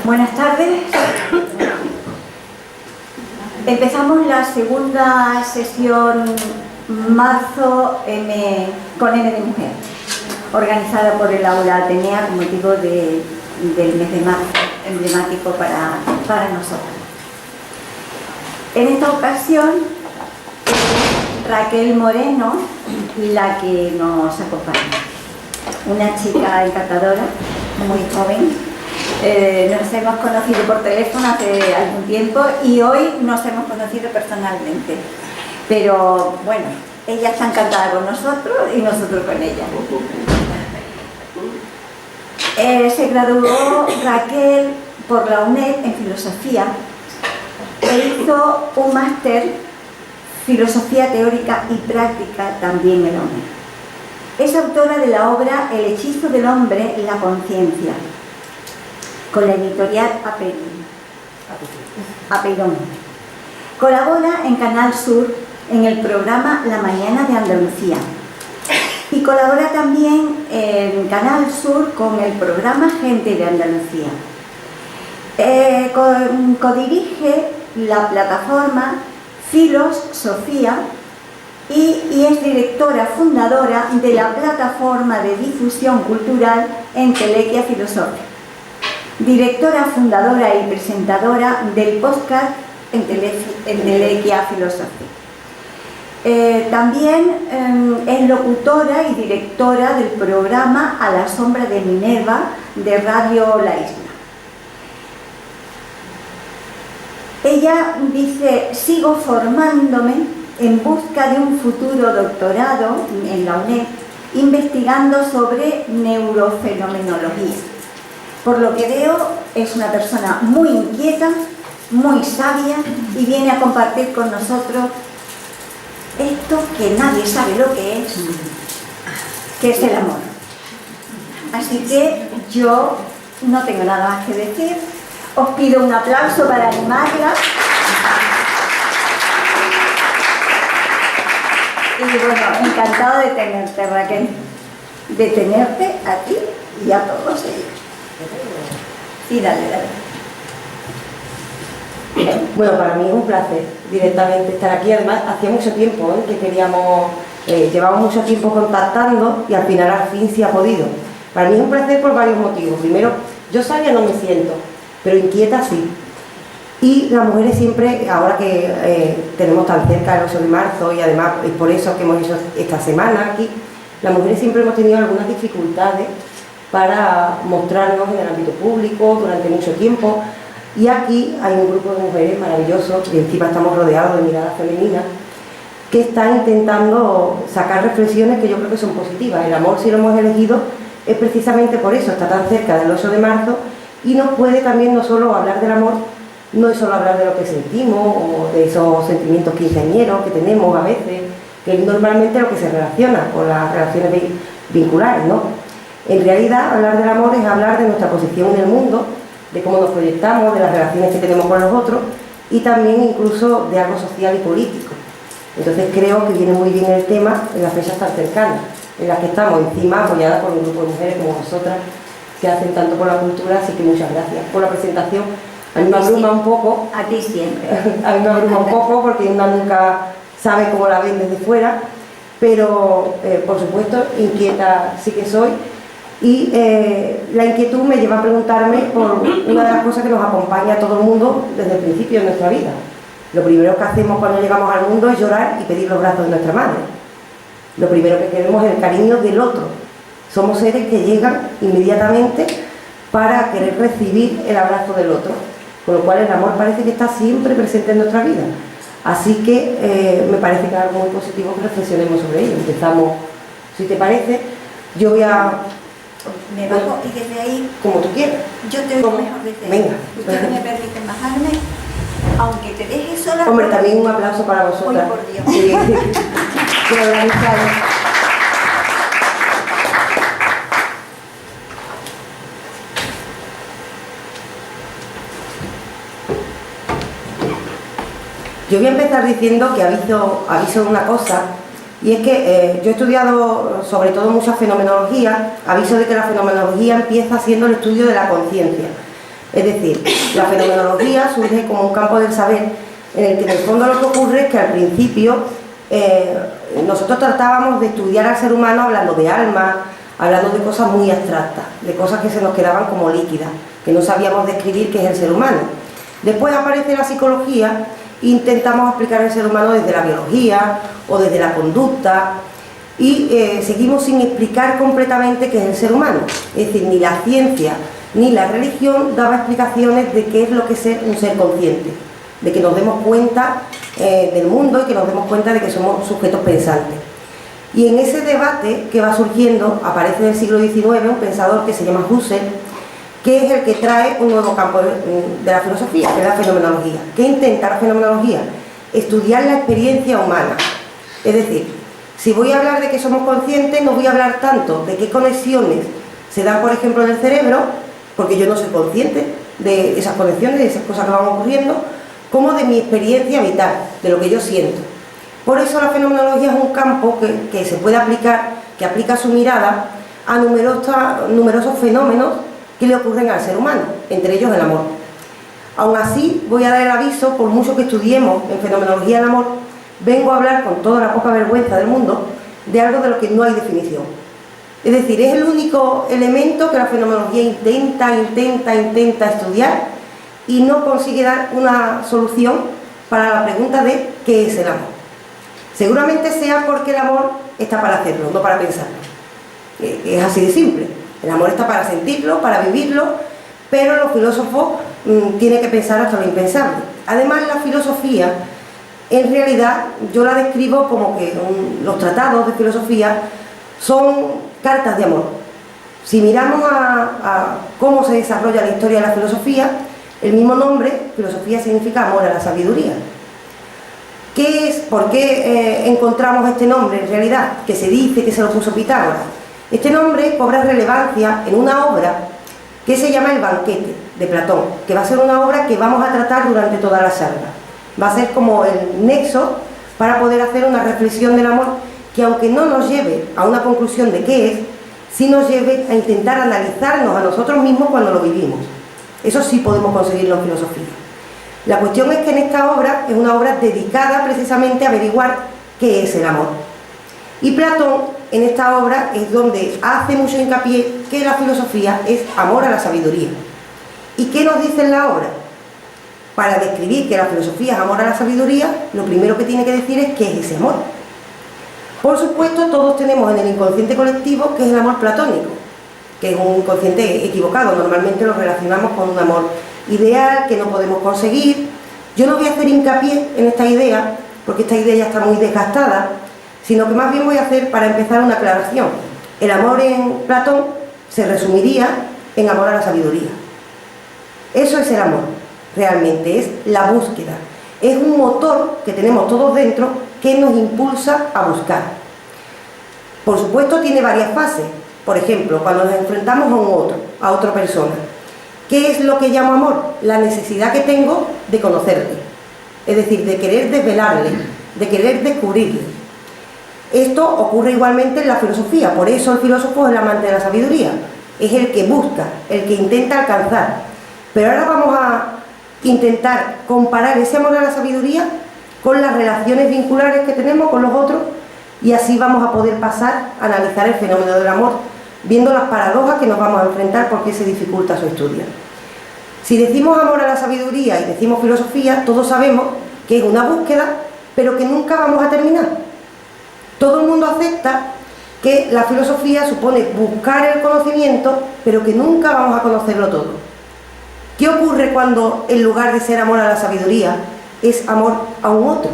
Buenas tardes. Empezamos la segunda sesión marzo con M de Mujer, organizada por el Aula Atenea con motivo del mes de marzo, emblemático para nosotros. En esta ocasión, Raquel Moreno, la que nos acompaña. Una chica encantadora, muy joven. Nos hemos conocido por teléfono hace algún tiempo y hoy nos hemos conocido personalmente. Pero bueno, ella está encantada con nosotros y nosotros con ella. Se graduó Raquel por la UNED en Filosofía e hizo un máster Filosofía Teórica y Práctica también en la UNED. Es autora de la obra El hechizo del hombre y la conciencia, con la editorial Apeirón. Colabora en Canal Sur en el programa La Mañana de Andalucía y colabora también en Canal Sur con el programa Gente de Andalucía. Codirige la plataforma Filosofía y es directora fundadora de la plataforma de difusión cultural Entelequia Filosófica. Directora fundadora y presentadora del podcast Entelequia Filosófica. También es locutora y directora del programa A la sombra de Minerva de Radio La Isla. Ella dice: sigo formándome en busca de un futuro doctorado en la UNED, investigando sobre neurofenomenología. Por lo que veo, es una persona muy inquieta, muy sabia y viene a compartir con nosotros esto que nadie sabe lo que es el amor. Así que yo no tengo nada más que decir. Os pido un aplauso para animarla. Y bueno, encantada de tenerte, Raquel. De tenerte a ti y a todos ellos. Y dale. Bueno, para mí es un placer directamente estar aquí. Además, hacía mucho tiempo que queríamos, llevamos mucho tiempo contactando y al fin sí ha podido. Para mí es un placer por varios motivos. Primero, yo sabia no me siento, pero inquieta sí. Y las mujeres siempre, ahora que tenemos tan cerca el 8 de marzo y además es por eso que hemos hecho esta semana aquí, las mujeres siempre hemos tenido algunas dificultades para mostrarnos en el ámbito público durante mucho tiempo. Y aquí hay un grupo de mujeres maravilloso y encima estamos rodeados de miradas femeninas que están intentando sacar reflexiones que yo creo que son positivas. El amor, si lo hemos elegido, es precisamente por eso, está tan cerca del 8 de marzo y nos puede también no solo hablar del amor, no es solo hablar de lo que sentimos o de esos sentimientos quinceañeros que tenemos a veces, que es normalmente lo que se relaciona con las relaciones vinculares, ¿no? En realidad, hablar del amor es hablar de nuestra posición en el mundo, de cómo nos proyectamos, de las relaciones que tenemos con los otros y también incluso de algo social y político. Entonces creo que viene muy bien el tema en las fechas tan cercanas, en las que estamos encima apoyadas por un grupo de mujeres como vosotras que hacen tanto por la cultura, así que muchas gracias por la presentación. A mí me abruma un poco. A ti siempre. A mí me abruma un poco porque una nunca sabe cómo la ven desde fuera, pero por supuesto inquieta sí que soy. Y la inquietud me lleva a preguntarme por una de las cosas que nos acompaña a todo el mundo desde el principio de nuestra vida. Lo primero que hacemos cuando llegamos al mundo es llorar y pedir los brazos de nuestra madre. Lo primero que queremos es el cariño del otro. Somos seres que llegan inmediatamente para querer recibir el abrazo del otro, con lo cual el amor parece que está siempre presente en nuestra vida. Así que me parece que es algo muy positivo que reflexionemos sobre ello. Empezamos, si te parece, yo voy a... Me bajo y desde ahí, como tú quieras. yo te oigo mejor desde ahí. Venga. Ustedes me permiten bajarme, aunque te dejes sola. Hombre, también un aplauso para vosotras. Hoy, por Dios. Sí, que organizáis. Yo voy a empezar diciendo que aviso una cosa. Y es que yo he estudiado sobre todo mucha fenomenología, aviso de que la fenomenología empieza siendo el estudio de la conciencia, Es decir, la fenomenología surge como un campo del saber en el que en el fondo lo que ocurre es que al principio nosotros tratábamos de estudiar al ser humano hablando de alma, hablando de cosas muy abstractas, de cosas que se nos quedaban como líquidas, que no sabíamos describir qué es el ser humano. Después aparece la psicología e intentamos explicar el ser humano desde la biología o desde la conducta y seguimos sin explicar completamente qué es el ser humano. Es decir, ni la ciencia ni la religión daba explicaciones de qué es lo que es ser un ser consciente, de que nos demos cuenta del mundo y que nos demos cuenta de que somos sujetos pensantes. Y en ese debate que va surgiendo aparece en el siglo XIX un pensador que se llama Husserl, que es el que trae un nuevo campo de la filosofía, que es la fenomenología. ¿Qué intenta la fenomenología? Estudiar la experiencia humana. Es decir, si voy a hablar de que somos conscientes, no voy a hablar tanto de qué conexiones se dan, por ejemplo, en el cerebro, porque yo no soy consciente de esas conexiones, de esas cosas que van ocurriendo, como de mi experiencia vital, de lo que yo siento. Por eso la fenomenología es un campo que se puede aplicar, que aplica su mirada a numerosos fenómenos que le ocurren al ser humano, entre ellos el amor. Aún así, voy a dar el aviso, por mucho que estudiemos en fenomenología el amor, vengo a hablar con toda la poca vergüenza del mundo de algo de lo que no hay definición. Es decir, es el único elemento que la fenomenología intenta estudiar y no consigue dar una solución para la pregunta de ¿qué es el amor? Seguramente sea porque el amor está para hacerlo, no para pensarlo. Es así de simple. El amor está para sentirlo, para vivirlo, pero los filósofos tienen que pensar hasta lo impensable. Además, la filosofía, en realidad, yo la describo como que los tratados de filosofía son cartas de amor. Si miramos a cómo se desarrolla la historia de la filosofía, el mismo nombre, filosofía, significa amor a la sabiduría. ¿Qué es? ¿Por qué encontramos este nombre en realidad? Que se dice que se lo puso Pitágoras. Este nombre cobra relevancia en una obra que se llama El banquete, de Platón, que va a ser una obra que vamos a tratar durante toda la charla. Va a ser como el nexo para poder hacer una reflexión del amor que, aunque no nos lleve a una conclusión de qué es, sí nos lleve a intentar analizarnos a nosotros mismos cuando lo vivimos. Eso sí podemos conseguirlo en filosofía. La cuestión es que en esta obra es una obra dedicada precisamente a averiguar qué es el amor. Y Platón, en esta obra, es donde hace mucho hincapié que la filosofía es amor a la sabiduría. ¿Y qué nos dice en la obra? Para describir que la filosofía es amor a la sabiduría, lo primero que tiene que decir es qué es ese amor. Por supuesto, todos tenemos en el inconsciente colectivo que es el amor platónico, que es un inconsciente equivocado. Normalmente lo relacionamos con un amor ideal que no podemos conseguir. Yo no voy a hacer hincapié en esta idea, porque esta idea ya está muy desgastada, sino que más bien voy a hacer, para empezar, una aclaración. El amor en Platón se resumiría en amor a la sabiduría. Eso es el amor, realmente, es la búsqueda. Es un motor que tenemos todos dentro que nos impulsa a buscar. Por supuesto, tiene varias fases. Por ejemplo, cuando nos enfrentamos a otra persona. ¿Qué es lo que llamo amor? La necesidad que tengo de conocerle. Es decir, de querer desvelarle, de querer descubrirle. Esto ocurre igualmente en la filosofía, por eso el filósofo es el amante de la sabiduría. Es el que busca, el que intenta alcanzar. Pero ahora vamos a intentar comparar ese amor a la sabiduría con las relaciones vinculares que tenemos con los otros, y así vamos a poder pasar a analizar el fenómeno del amor, viendo las paradojas que nos vamos a enfrentar porque se dificulta su estudio. Si decimos amor a la sabiduría y decimos filosofía, todos sabemos que es una búsqueda, pero que nunca vamos a terminar. Todo el mundo acepta que la filosofía supone buscar el conocimiento, pero que nunca vamos a conocerlo todo. ¿Qué ocurre cuando, en lugar de ser amor a la sabiduría, es amor a un otro?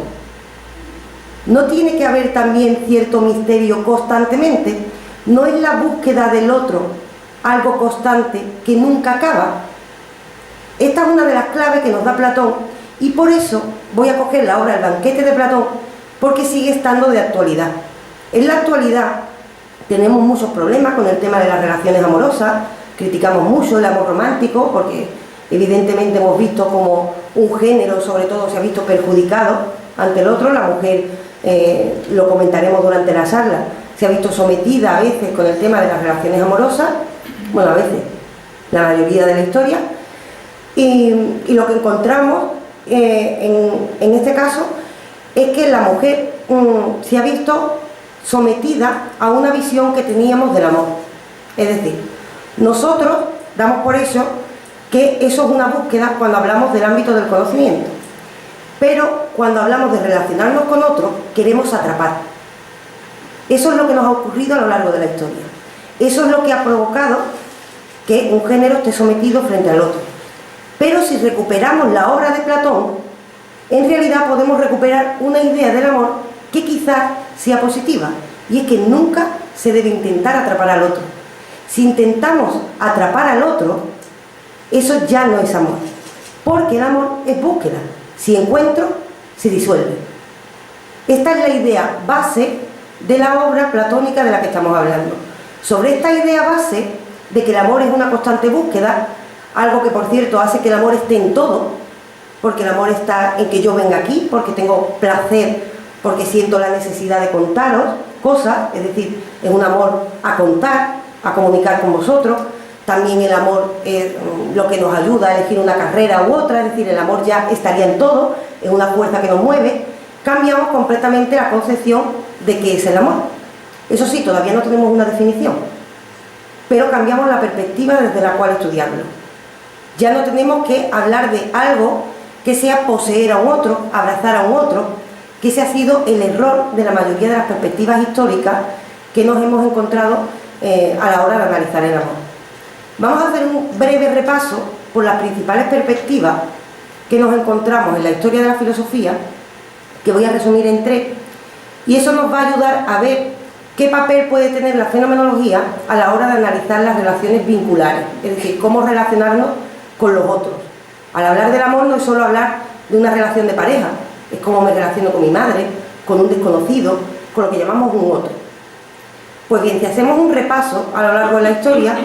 ¿No tiene que haber también cierto misterio constantemente? ¿No es la búsqueda del otro algo constante que nunca acaba? Esta es una de las claves que nos da Platón, y por eso voy a coger la obra El banquete de Platón, porque sigue estando de actualidad. En la actualidad tenemos muchos problemas con el tema de las relaciones amorosas, criticamos mucho el amor romántico, porque evidentemente hemos visto como un género, sobre todo, se ha visto perjudicado ante el otro. La mujer, lo comentaremos durante la charla, se ha visto sometida a veces con el tema de las relaciones amorosas, bueno, a veces, la mayoría de la historia, Y lo que encontramos en este caso es que la mujer se ha visto sometida a una visión que teníamos del amor. Es decir, nosotros damos por hecho que eso es una búsqueda cuando hablamos del ámbito del conocimiento, pero cuando hablamos de relacionarnos con otros queremos atrapar. Eso es lo que nos ha ocurrido a lo largo de la historia. Eso es lo que ha provocado que un género esté sometido frente al otro. Pero si recuperamos la obra de Platón, en realidad podemos recuperar una idea del amor que quizás sea positiva, y es que nunca se debe intentar atrapar al otro. Si intentamos atrapar al otro, eso ya no es amor, porque el amor es búsqueda. Si encuentro, se disuelve. Esta es la idea base de la obra platónica de la que estamos hablando. Sobre esta idea base de que el amor es una constante búsqueda, algo que por cierto hace que el amor esté en todo, porque el amor está en que yo venga aquí, porque tengo placer, porque siento la necesidad de contaros cosas, es decir, es un amor a contar, a comunicar con vosotros. También el amor es lo que nos ayuda a elegir una carrera u otra, es decir, el amor ya estaría en todo, es una fuerza que nos mueve. Cambiamos completamente la concepción de qué es el amor. Eso sí, todavía no tenemos una definición, pero cambiamos la perspectiva desde la cual estudiarlo. Ya no tenemos que hablar de algo que sea poseer a un otro, abrazar a un otro, que ese ha sido el error de la mayoría de las perspectivas históricas que nos hemos encontrado a la hora de analizar el amor. Vamos a hacer un breve repaso por las principales perspectivas que nos encontramos en la historia de la filosofía, que voy a resumir en 3, y eso nos va a ayudar a ver qué papel puede tener la fenomenología a la hora de analizar las relaciones vinculares, es decir, cómo relacionarnos con los otros. Al hablar del amor no es solo hablar de una relación de pareja, es cómo me relaciono con mi madre, con un desconocido, con lo que llamamos un otro. Pues bien, si hacemos un repaso a lo largo de la historia,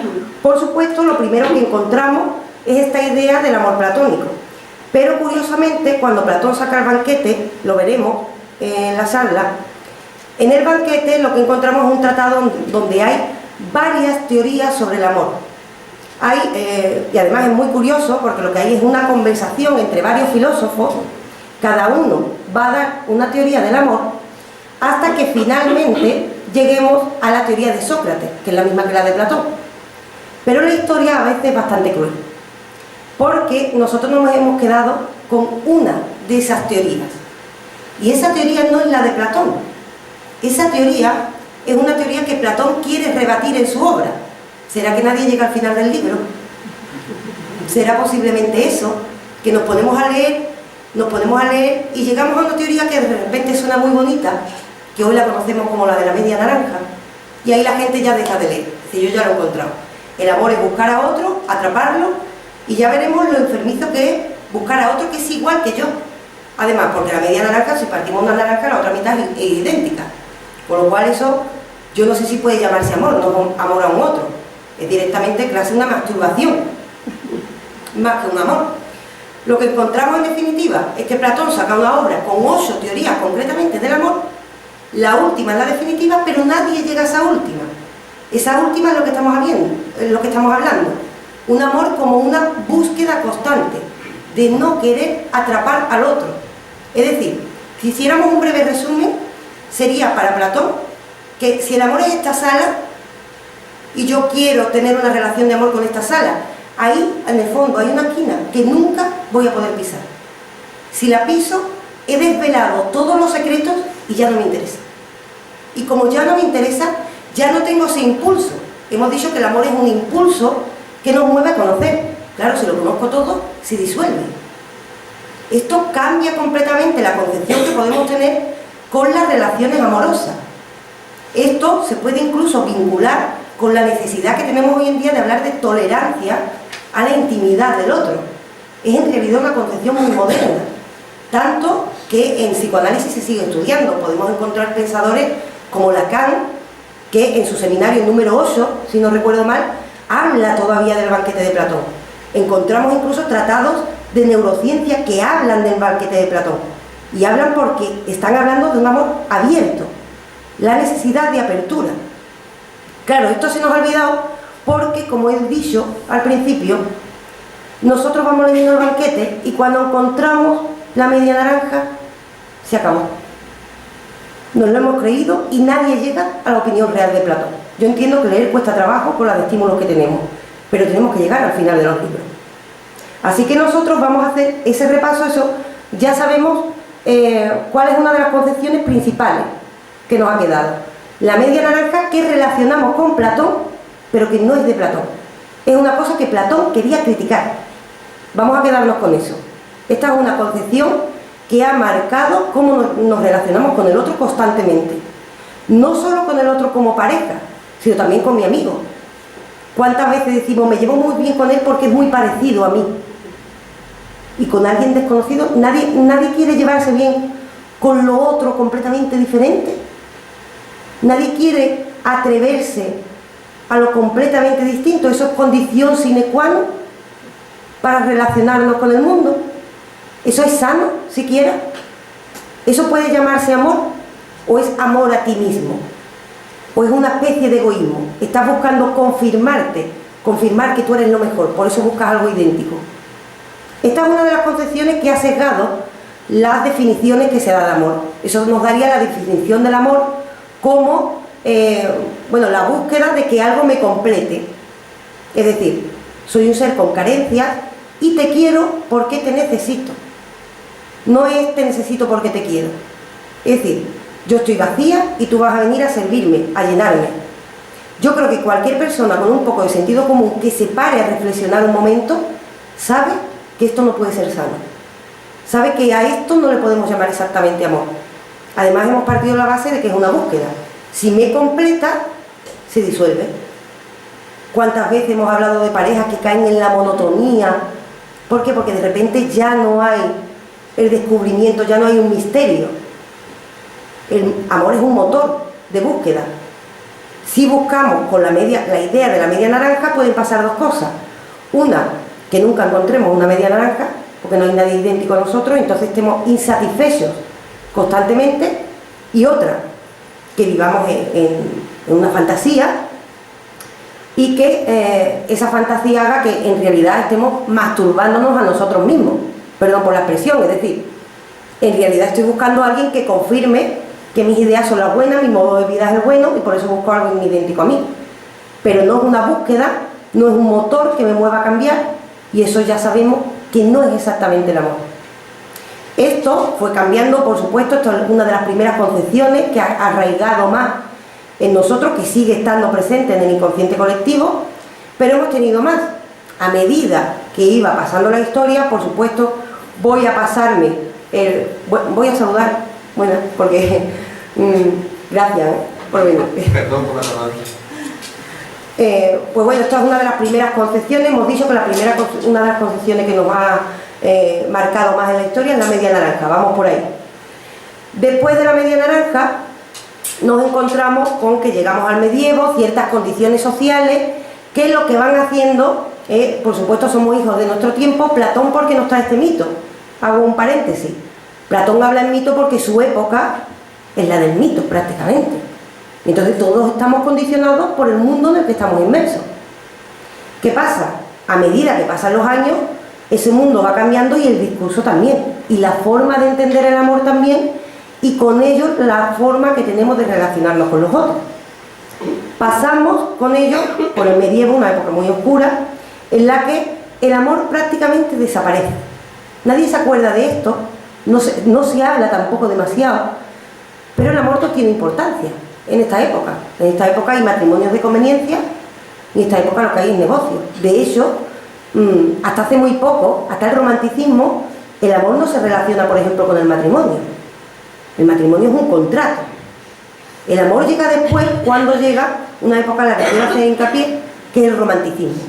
por supuesto lo primero que encontramos es esta idea del amor platónico. Pero curiosamente, cuando Platón saca el banquete, lo veremos en la charla, en el banquete lo que encontramos es un tratado donde hay varias teorías sobre el amor. Y además es muy curioso porque lo que hay es una conversación entre varios filósofos, cada uno va a dar una teoría del amor, hasta que finalmente lleguemos a la teoría de Sócrates, que es la misma que la de Platón. Pero la historia a veces es bastante cruel, porque nosotros nos hemos quedado con una de esas teorías, y esa teoría no es la de Platón. Esa teoría es una teoría que Platón quiere rebatir en su obra. ¿Será que nadie llega al final del libro? ¿Será posiblemente eso? Que nos ponemos a leer y llegamos a una teoría que de repente suena muy bonita, que hoy la conocemos como la de la media naranja, y ahí la gente ya deja de leer. Si yo ya lo he encontrado. El amor es buscar a otro, atraparlo, y ya veremos lo enfermizo que es buscar a otro que es igual que yo. Además, porque la media naranja, si partimos una naranja, la otra mitad es idéntica. Con lo cual eso, yo no sé si puede llamarse amor, no amor a un otro. Es directamente clase una masturbación, más que un amor. Lo que encontramos en definitiva es que Platón saca una obra con 8 teorías concretamente del amor. La última es la definitiva, pero nadie llega a esa última. Esa última es lo que estamos hablando. Un amor como una búsqueda constante de no querer atrapar al otro. Es decir, si hiciéramos un breve resumen, sería para Platón que si el amor es esta sala y yo quiero tener una relación de amor con esta sala, ahí en el fondo hay una esquina que nunca voy a poder pisar. Si la piso, he desvelado todos los secretos y ya no me interesa. Y como ya no me interesa, ya no tengo ese impulso. Hemos dicho que el amor es un impulso que nos mueve a conocer. Claro, si lo conozco todo, se disuelve. Esto cambia completamente la concepción que podemos tener con las relaciones amorosas. Esto se puede incluso vincular con la necesidad que tenemos hoy en día de hablar de tolerancia a la intimidad del otro. Es en realidad una concepción muy moderna, tanto que en psicoanálisis se sigue estudiando. Podemos encontrar pensadores como Lacan, que en su seminario número 8, si no recuerdo mal, habla todavía del banquete de Platón. Encontramos incluso tratados de neurociencia que hablan del banquete de Platón, y hablan porque están hablando de un amor abierto, la necesidad de apertura. Claro, esto se nos ha olvidado porque, como he dicho al principio, nosotros vamos leyendo el banquete y cuando encontramos la media naranja, se acabó. Nos lo hemos creído y nadie llega a la opinión real de Platón. Yo entiendo que leer cuesta trabajo por los estímulos que tenemos, pero tenemos que llegar al final de los libros. Así que nosotros vamos a hacer ese repaso, eso ya sabemos cuál es una de las concepciones principales que nos ha quedado. La media naranja que relacionamos con Platón, pero que no es de Platón. Es una cosa que Platón quería criticar. Vamos a quedarnos con eso. Esta es una concepción que ha marcado cómo nos relacionamos con el otro constantemente. No solo con el otro como pareja, sino también con mi amigo. ¿Cuántas veces decimos, me llevo muy bien con él porque es muy parecido a mí? Y con alguien desconocido, nadie quiere llevarse bien con lo otro completamente diferente. Nadie quiere atreverse a lo completamente distinto. Eso es condición sine qua non para relacionarnos con el mundo. ¿Eso es sano, siquiera? ¿Eso puede llamarse amor? ¿O es amor a ti mismo? ¿O es una especie de egoísmo? Estás buscando confirmar que tú eres lo mejor, por eso buscas algo idéntico. Esta es una de las concepciones que ha sesgado las definiciones que se da de amor. Eso nos daría la definición del amor como, la búsqueda de que algo me complete. Es decir, soy un ser con carencias y te quiero porque te necesito. No es te necesito porque te quiero. Es decir, yo estoy vacía y tú vas a venir a servirme, a llenarme. Yo creo que cualquier persona con un poco de sentido común que se pare a reflexionar un momento, sabe que esto no puede ser sano. Sabe que a esto no le podemos llamar exactamente amor. Además hemos partido de la base de que es una búsqueda. Si me completa, se disuelve. ¿Cuántas veces hemos hablado de parejas que caen en la monotonía? ¿Por qué? Porque de repente ya no hay el descubrimiento, ya no hay un misterio. El amor es un motor de búsqueda. Si buscamos con la idea de la media naranja, pueden pasar dos cosas. Una, que nunca encontremos una media naranja, porque no hay nadie idéntico a nosotros, entonces estemos insatisfechos constantemente. Y otra, que vivamos en una fantasía y que esa fantasía haga que en realidad estemos masturbándonos a nosotros mismos. Perdón por la expresión, es decir, en realidad estoy buscando a alguien que confirme que mis ideas son las buenas, mi modo de vida es el bueno y por eso busco a alguien idéntico a mí. Pero no es una búsqueda, no es un motor que me mueva a cambiar y eso ya sabemos que no es exactamente el amor. Esto fue cambiando, por supuesto, esto es una de las primeras concepciones que ha arraigado más en nosotros, que sigue estando presente en el inconsciente colectivo, pero hemos tenido más. A medida que iba pasando la historia, por supuesto, voy a saludar, bueno, porque gracias por venir. Perdón por la tardanza. Pues bueno, esta es una de las primeras concepciones. Hemos dicho que una de las concepciones que nos ha marcado más en la historia es la media naranja. Vamos por ahí. Después de la media naranja nos encontramos con que llegamos al medievo, ciertas condiciones sociales que lo que van haciendo, por supuesto somos hijos de nuestro tiempo. Platón, ¿por qué nos trae este mito? Hago un paréntesis. Platón habla en mito porque su época es la del mito prácticamente. Entonces todos estamos condicionados por el mundo en el que estamos inmersos. ¿Qué pasa? A medida que pasan los años, ese mundo va cambiando y el discurso también. Y la forma de entender el amor también, y con ello la forma que tenemos de relacionarnos con los otros. Pasamos con ello por el medievo, una época muy oscura, en la que el amor prácticamente desaparece. Nadie se acuerda de esto, no se habla tampoco demasiado, pero el amor no tiene importancia en esta época. En esta época hay matrimonios de conveniencia y en esta época lo que hay es negocio. De hecho, hasta hace muy poco, hasta el romanticismo, el amor no se relaciona, por ejemplo, con el matrimonio. El matrimonio es un contrato. El amor llega después, cuando llega una época en la que quiero hacer hincapié, que es el romanticismo.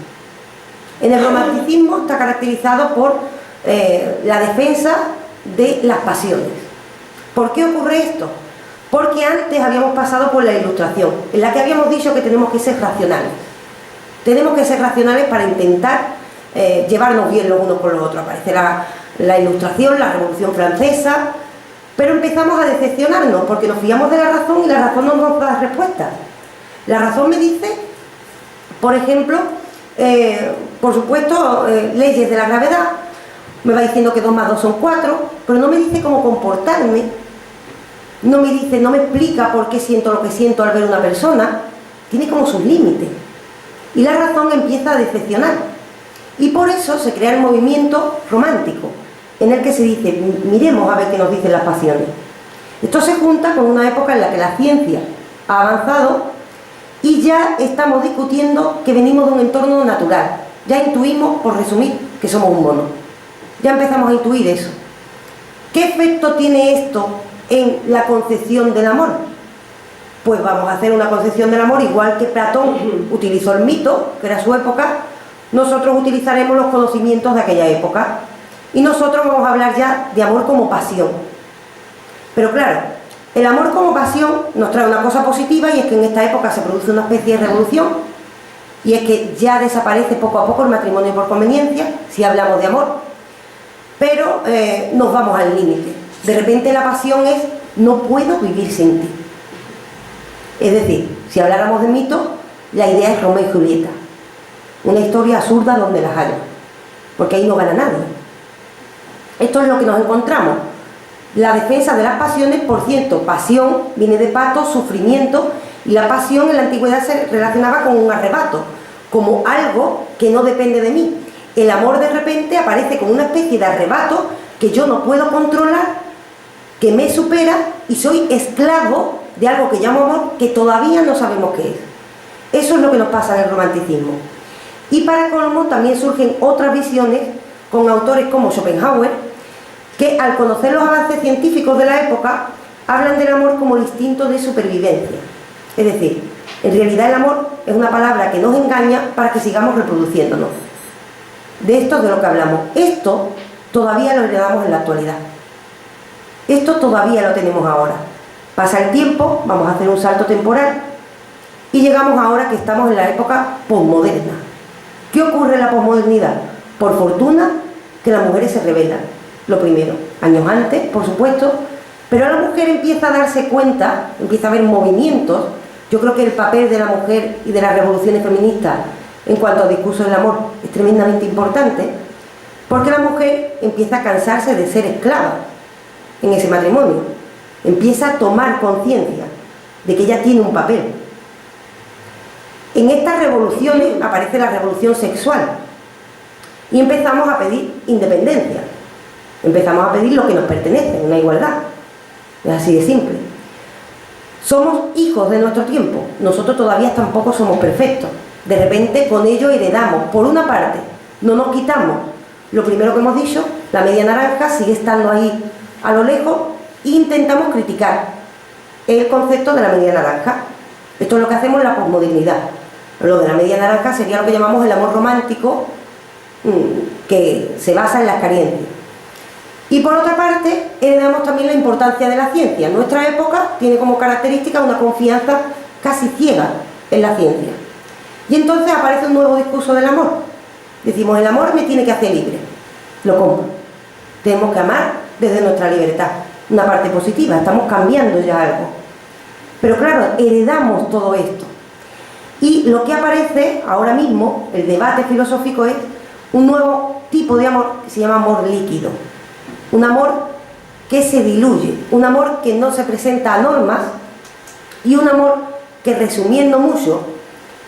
En el romanticismo está caracterizado por la defensa de las pasiones. ¿Por qué ocurre esto? Porque antes habíamos pasado por la Ilustración, en la que habíamos dicho que tenemos que ser racionales. Tenemos que ser racionales para intentar llevarnos bien los unos con los otros. Aparece la Ilustración, la Revolución Francesa, pero empezamos a decepcionarnos porque nos fiamos de la razón y la razón no nos da respuestas. La razón me dice, por ejemplo, por supuesto, leyes de la gravedad, me va diciendo que 2 más 2 son 4, pero no me dice cómo comportarme, no me dice, no me explica por qué siento lo que siento al ver una persona, tiene como sus límites. Y la razón empieza a decepcionar. Y por eso se crea el movimiento romántico, en el que se dice, miremos a ver qué nos dicen las pasiones. Esto se junta con una época en la que la ciencia ha avanzado y ya estamos discutiendo que venimos de un entorno natural. Ya intuimos, por resumir, que somos un mono. Ya empezamos a intuir eso. ¿Qué efecto tiene esto en la concepción del amor? Pues vamos a hacer una concepción del amor igual que Platón utilizó el mito, que era su época. Nosotros utilizaremos los conocimientos de aquella época y nosotros vamos a hablar ya de amor como pasión. Pero claro, el amor como pasión nos trae una cosa positiva, y es que en esta época se produce una especie de revolución, y es que ya desaparece poco a poco el matrimonio por conveniencia, si hablamos de amor, pero nos vamos al límite. De repente la pasión es, no puedo vivir sin ti. Es decir, si habláramos de mito, la idea es Romeo y Julieta, una historia absurda donde las haya, porque ahí no gana nadie. Esto es lo que nos encontramos. La defensa de las pasiones, por cierto, pasión viene de patos, sufrimiento, y la pasión en la antigüedad se relacionaba con un arrebato, como algo que no depende de mí. El amor de repente aparece como una especie de arrebato que yo no puedo controlar, que me supera, y soy esclavo de algo que llamo amor, que todavía no sabemos qué es. Eso es lo que nos pasa en el romanticismo. Y para colmo también surgen otras visiones con autores como Schopenhauer, que al conocer los avances científicos de la época hablan del amor como el instinto de supervivencia. Es decir, en realidad el amor es una palabra que nos engaña para que sigamos reproduciéndonos. De esto es de lo que hablamos. Esto todavía lo heredamos en la actualidad. Esto todavía lo tenemos ahora. Pasa el tiempo, vamos a hacer un salto temporal y llegamos ahora que estamos en la época posmoderna. ¿Qué ocurre en la posmodernidad? Por fortuna que las mujeres se rebelan. Lo primero, años antes, por supuesto, pero la mujer empieza a darse cuenta, empieza a haber movimientos. Yo creo que el papel de la mujer y de las revoluciones feministas en cuanto al discurso del amor es tremendamente importante, porque la mujer empieza a cansarse de ser esclava en ese matrimonio, empieza a tomar conciencia de que ella tiene un papel. En estas revoluciones aparece la revolución sexual y empezamos a pedir independencia. Empezamos a pedir lo que nos pertenece, una igualdad. Es así de simple. Somos hijos de nuestro tiempo. Nosotros todavía tampoco somos perfectos. De repente con ello heredamos. Por una parte, no nos quitamos lo primero que hemos dicho, la media naranja sigue estando ahí a lo lejos, e intentamos criticar el concepto de la media naranja. Esto es lo que hacemos en la posmodernidad. Lo de la media naranja sería lo que llamamos el amor romántico, que se basa en las carencias. Y por otra parte, heredamos también la importancia de la ciencia. Nuestra época tiene como característica una confianza casi ciega en la ciencia. Y entonces aparece un nuevo discurso del amor. Decimos, el amor me tiene que hacer libre. Lo compro. Tenemos que amar desde nuestra libertad. Una parte positiva, estamos cambiando ya algo. Pero claro, heredamos todo esto. Y lo que aparece ahora mismo, el debate filosófico, es un nuevo tipo de amor que se llama amor líquido. Un amor que se diluye, un amor que no se presenta a normas y un amor que, resumiendo mucho,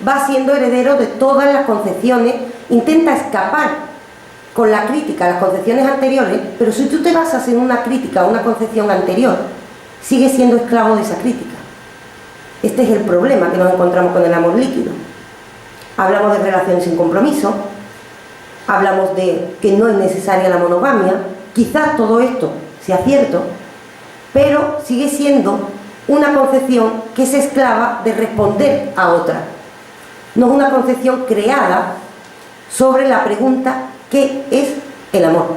va siendo heredero de todas las concepciones, intenta escapar con la crítica a las concepciones anteriores, pero si tú te basas en una crítica a una concepción anterior, sigues siendo esclavo de esa crítica. Este es el problema que nos encontramos con el amor líquido. Hablamos de relaciones sin compromiso, hablamos de que no es necesaria la monogamia. Quizás todo esto sea cierto, pero sigue siendo una concepción que es esclava de responder a otra. No es una concepción creada sobre la pregunta ¿qué es el amor?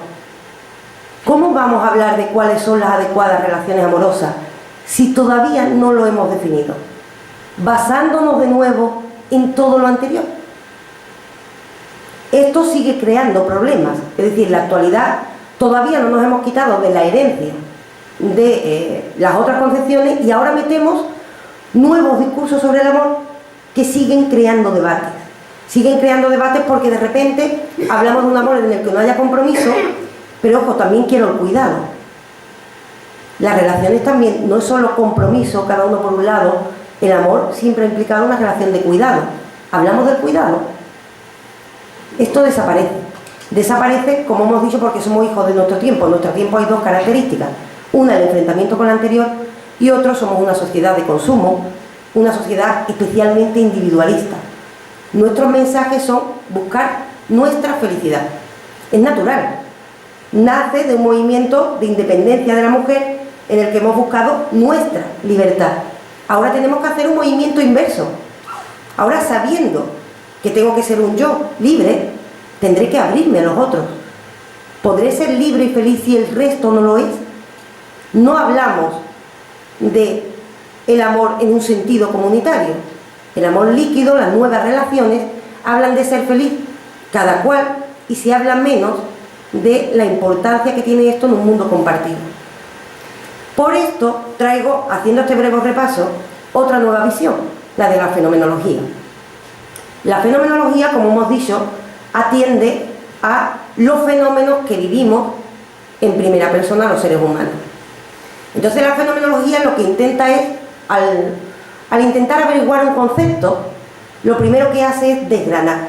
¿Cómo vamos a hablar de cuáles son las adecuadas relaciones amorosas si todavía no lo hemos definido? Basándonos de nuevo en todo lo anterior. Esto sigue creando problemas, es decir, en la actualidad todavía no nos hemos quitado de la herencia de las otras concepciones y ahora metemos nuevos discursos sobre el amor que siguen creando debates. Siguen creando debates porque de repente hablamos de un amor en el que no haya compromiso, pero ojo, también quiero el cuidado. Las relaciones también, no es solo compromiso, cada uno por un lado, el amor siempre ha implicado una relación de cuidado. ¿Hablamos del cuidado? Esto desaparece. Desaparece, como hemos dicho, porque somos hijos de nuestro tiempo. En nuestro tiempo hay dos características. Una, el enfrentamiento con la anterior, y otro, somos una sociedad de consumo, una sociedad especialmente individualista. Nuestros mensajes son buscar nuestra felicidad. Es natural. Nace de un movimiento de independencia de la mujer en el que hemos buscado nuestra libertad. Ahora tenemos que hacer un movimiento inverso. Ahora, sabiendo que tengo que ser un yo libre, tendré que abrirme a los otros. ¿Podré ser libre y feliz si el resto no lo es? No hablamos de el amor en un sentido comunitario. El amor líquido, las nuevas relaciones, hablan de ser feliz, cada cual, y se habla menos de la importancia que tiene esto en un mundo compartido. Por esto traigo, haciendo este breve repaso, otra nueva visión, la de la fenomenología. La fenomenología, como hemos dicho, atiende a los fenómenos que vivimos en primera persona los seres humanos. Entonces la fenomenología lo que intenta es, al intentar averiguar un concepto, lo primero que hace es desgranar.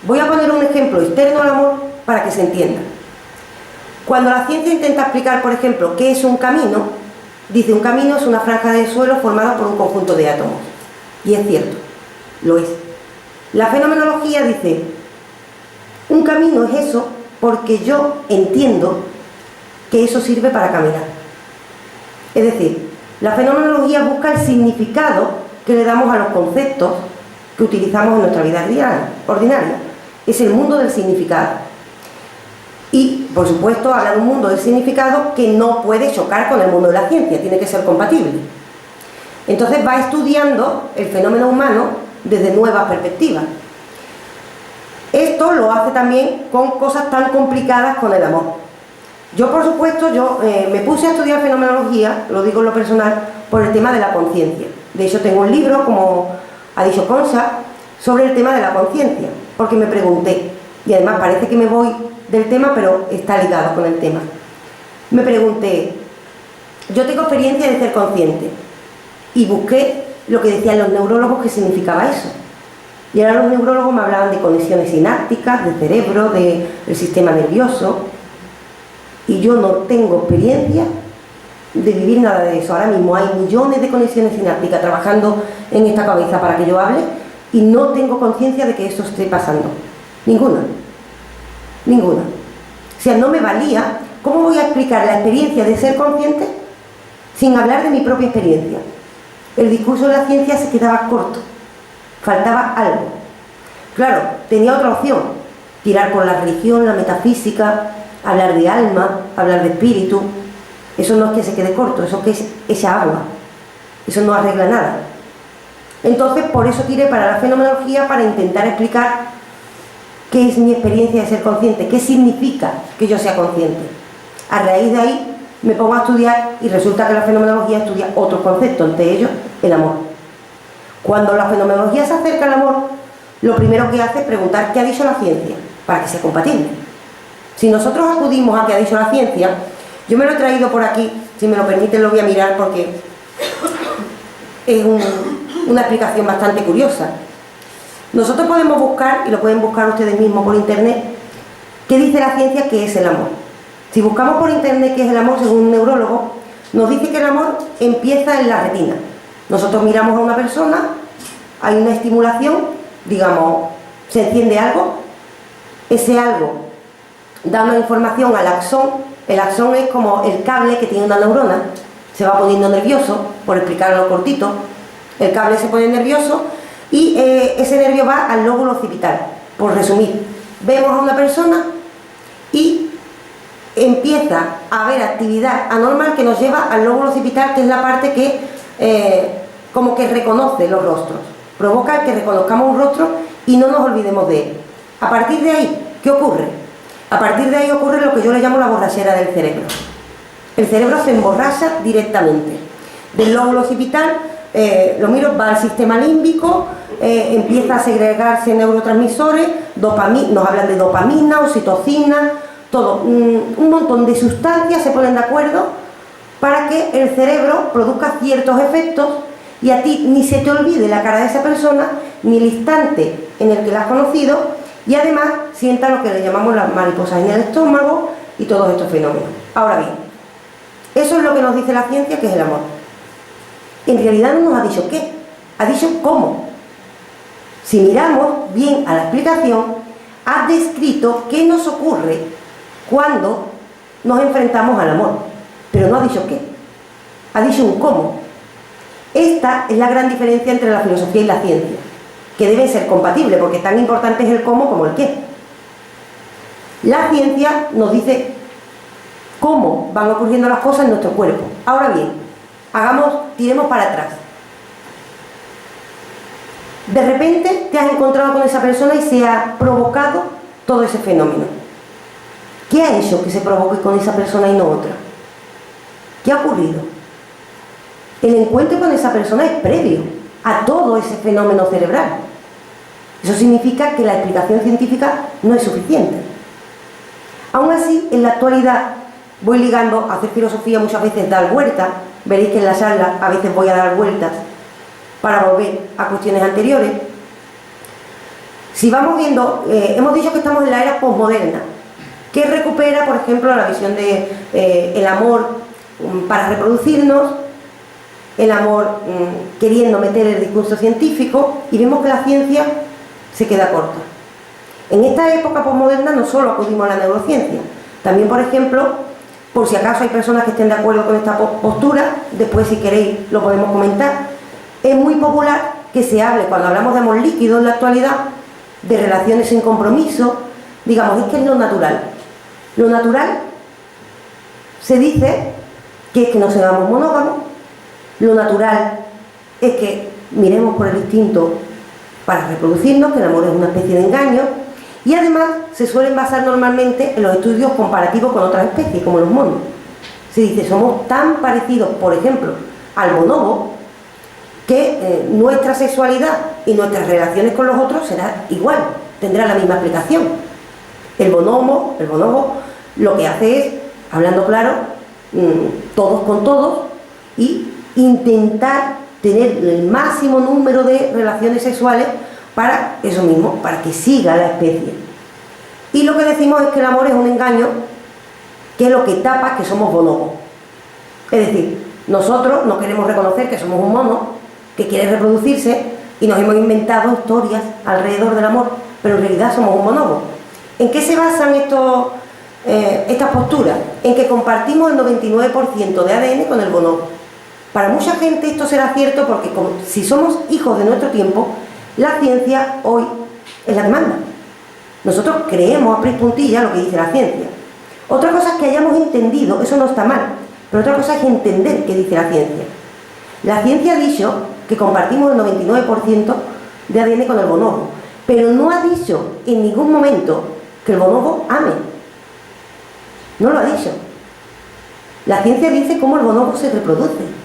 Voy a poner un ejemplo externo al amor para que se entienda. Cuando la ciencia intenta explicar, por ejemplo, qué es un camino, dice un camino es una franja de suelo formada por un conjunto de átomos. Y es cierto, lo es. La fenomenología dice, un camino es eso porque yo entiendo que eso sirve para caminar. Es decir, la fenomenología busca el significado que le damos a los conceptos que utilizamos en nuestra vida ordinaria. Es el mundo del significado. Y, por supuesto, habla de un mundo del significado que no puede chocar con el mundo de la ciencia, tiene que ser compatible. Entonces va estudiando el fenómeno humano desde nuevas perspectivas. Esto lo hace también con cosas tan complicadas con el amor. Yo, por supuesto, me puse a estudiar fenomenología, lo digo en lo personal, por el tema de la conciencia. De hecho, tengo un libro, como ha dicho Concha, sobre el tema de la conciencia, porque me pregunté, y además parece que me voy del tema, pero está ligado con el tema. Me pregunté, yo tengo experiencia de ser consciente, y busqué lo que decían los neurólogos que significaba eso. Y ahora los neurólogos me hablaban de conexiones sinápticas, del cerebro, del sistema nervioso, y yo no tengo experiencia de vivir nada de eso. Ahora mismo hay millones de conexiones sinápticas trabajando en esta cabeza para que yo hable, y no tengo conciencia de que eso esté pasando. Ninguna. O sea, no me valía. ¿Cómo voy a explicar la experiencia de ser consciente sin hablar de mi propia experiencia? El discurso de la ciencia se quedaba corto, faltaba algo. Claro, tenía otra opción, tirar por la religión, la metafísica, hablar de alma, hablar de espíritu. Eso no es que se quede corto, eso que es esa agua, eso no arregla nada. Entonces, por eso tiré para la fenomenología, para intentar explicar qué es mi experiencia de ser consciente, qué significa que yo sea consciente. A raíz de ahí me pongo a estudiar y resulta que la fenomenología estudia otros conceptos, entre ellos el amor. Cuando la fenomenología se acerca al amor, lo primero que hace es preguntar qué ha dicho la ciencia, para que sea compatible. Si nosotros acudimos a qué ha dicho la ciencia, yo me lo he traído por aquí, si me lo permiten lo voy a mirar porque es una explicación bastante curiosa. Nosotros podemos buscar, y lo pueden buscar ustedes mismos por internet, qué dice la ciencia que es el amor. Si buscamos por internet qué es el amor, según un neurólogo, nos dice que el amor empieza en la retina. Nosotros miramos a una persona, hay una estimulación, digamos, se enciende algo, ese algo da una información al axón. El axón es como el cable que tiene una neurona, se va poniendo nervioso, por explicarlo cortito, el cable se pone nervioso y ese nervio va al lóbulo occipital. Por resumir, vemos a una persona y empieza a haber actividad anormal que nos lleva al lóbulo occipital, que es la parte que como que reconoce los rostros, provoca que reconozcamos un rostro y no nos olvidemos de él. A partir de ahí, ¿qué ocurre? A partir de ahí ocurre lo que yo le llamo la borrachera del cerebro. El cerebro se emborracha directamente. Del lóbulo occipital lo miro, va al sistema límbico, empieza a segregarse neurotransmisores, nos hablan de dopamina, oxitocina, todo, un montón de sustancias se ponen de acuerdo para que el cerebro produzca ciertos efectos y a ti ni se te olvide la cara de esa persona, ni el instante en el que la has conocido, y además sienta lo que le llamamos las mariposas en el estómago y todos estos fenómenos. Ahora bien, eso es lo que nos dice la ciencia que es el amor. En realidad no nos ha dicho qué, ha dicho cómo. Si miramos bien a la explicación, ha descrito qué nos ocurre cuando nos enfrentamos al amor, pero no ha dicho qué, ha dicho un cómo. Esta es la gran diferencia entre la filosofía y la ciencia, que deben ser compatibles, porque tan importante es el cómo como el qué. La ciencia nos dice cómo van ocurriendo las cosas en nuestro cuerpo. Ahora bien, tiremos para atrás. De repente te has encontrado con esa persona y se ha provocado todo ese fenómeno. ¿Qué ha hecho que se provoque con esa persona y no otra? ¿Qué ha ocurrido? El encuentro con esa persona es previo a todo ese fenómeno cerebral. Eso significa que la explicación científica no es suficiente. Aún así, en la actualidad voy ligando a hacer filosofía, muchas veces dar vueltas. Veréis que en la charla a veces voy a dar vueltas para volver a cuestiones anteriores. Si vamos viendo, hemos dicho que estamos en la era posmoderna, que recupera, por ejemplo, la visión de el amor para reproducirnos, el amor queriendo meter el discurso científico, y vemos que la ciencia se queda corta. En esta época posmoderna no solo acudimos a la neurociencia, también, por ejemplo, por si acaso hay personas que estén de acuerdo con esta postura, después si queréis lo podemos comentar, es muy popular que se hable, cuando hablamos de amor líquido en la actualidad, de relaciones sin compromiso, digamos, es que es lo natural. Lo natural se dice que es que no seamos monógamos, lo natural es que miremos por el instinto para reproducirnos, que el amor es una especie de engaño, y además se suelen basar normalmente en los estudios comparativos con otras especies, como los monos. Se dice, somos tan parecidos, por ejemplo, al bonobo, que nuestra sexualidad y nuestras relaciones con los otros será igual, tendrá la misma explicación. El bonobo lo que hace es, hablando claro, todos con todos, y intentar tener el máximo número de relaciones sexuales para eso mismo, para que siga la especie. Y lo que decimos es que el amor es un engaño, que es lo que tapa que somos bonobos. Es decir, nosotros no queremos reconocer que somos un mono que quiere reproducirse y nos hemos inventado historias alrededor del amor, pero en realidad somos un bonobo. ¿En qué se basan estas posturas? En que compartimos el 99% de ADN con el bonobo. Para mucha gente esto será cierto porque si somos hijos de nuestro tiempo, la ciencia hoy es la que manda. Nosotros creemos a pris puntilla lo que dice la ciencia. Otra cosa es que hayamos entendido, eso no está mal, pero otra cosa es entender qué dice la ciencia. La ciencia ha dicho que compartimos el 99% de ADN con el bonobo, pero no ha dicho en ningún momento que el bonobo ame. No lo ha dicho. La ciencia dice cómo el bonobo se reproduce.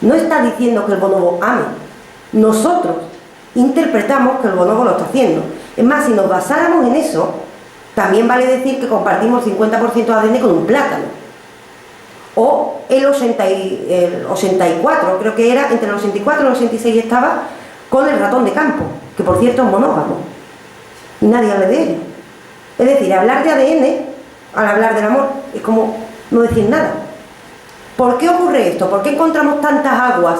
No está diciendo que el bonobo ame. Nosotros interpretamos que el bonobo lo está haciendo. Es más, si nos basáramos en eso, también vale decir que compartimos el 50% de ADN con un plátano. O el 84, creo que era, entre el 84 y el 86 estaba, con el ratón de campo, que por cierto es monógamo. Y nadie habla de ello. Es decir, hablar de ADN, al hablar del amor, es como no decir nada. ¿Por qué ocurre esto? ¿Por qué encontramos tantas aguas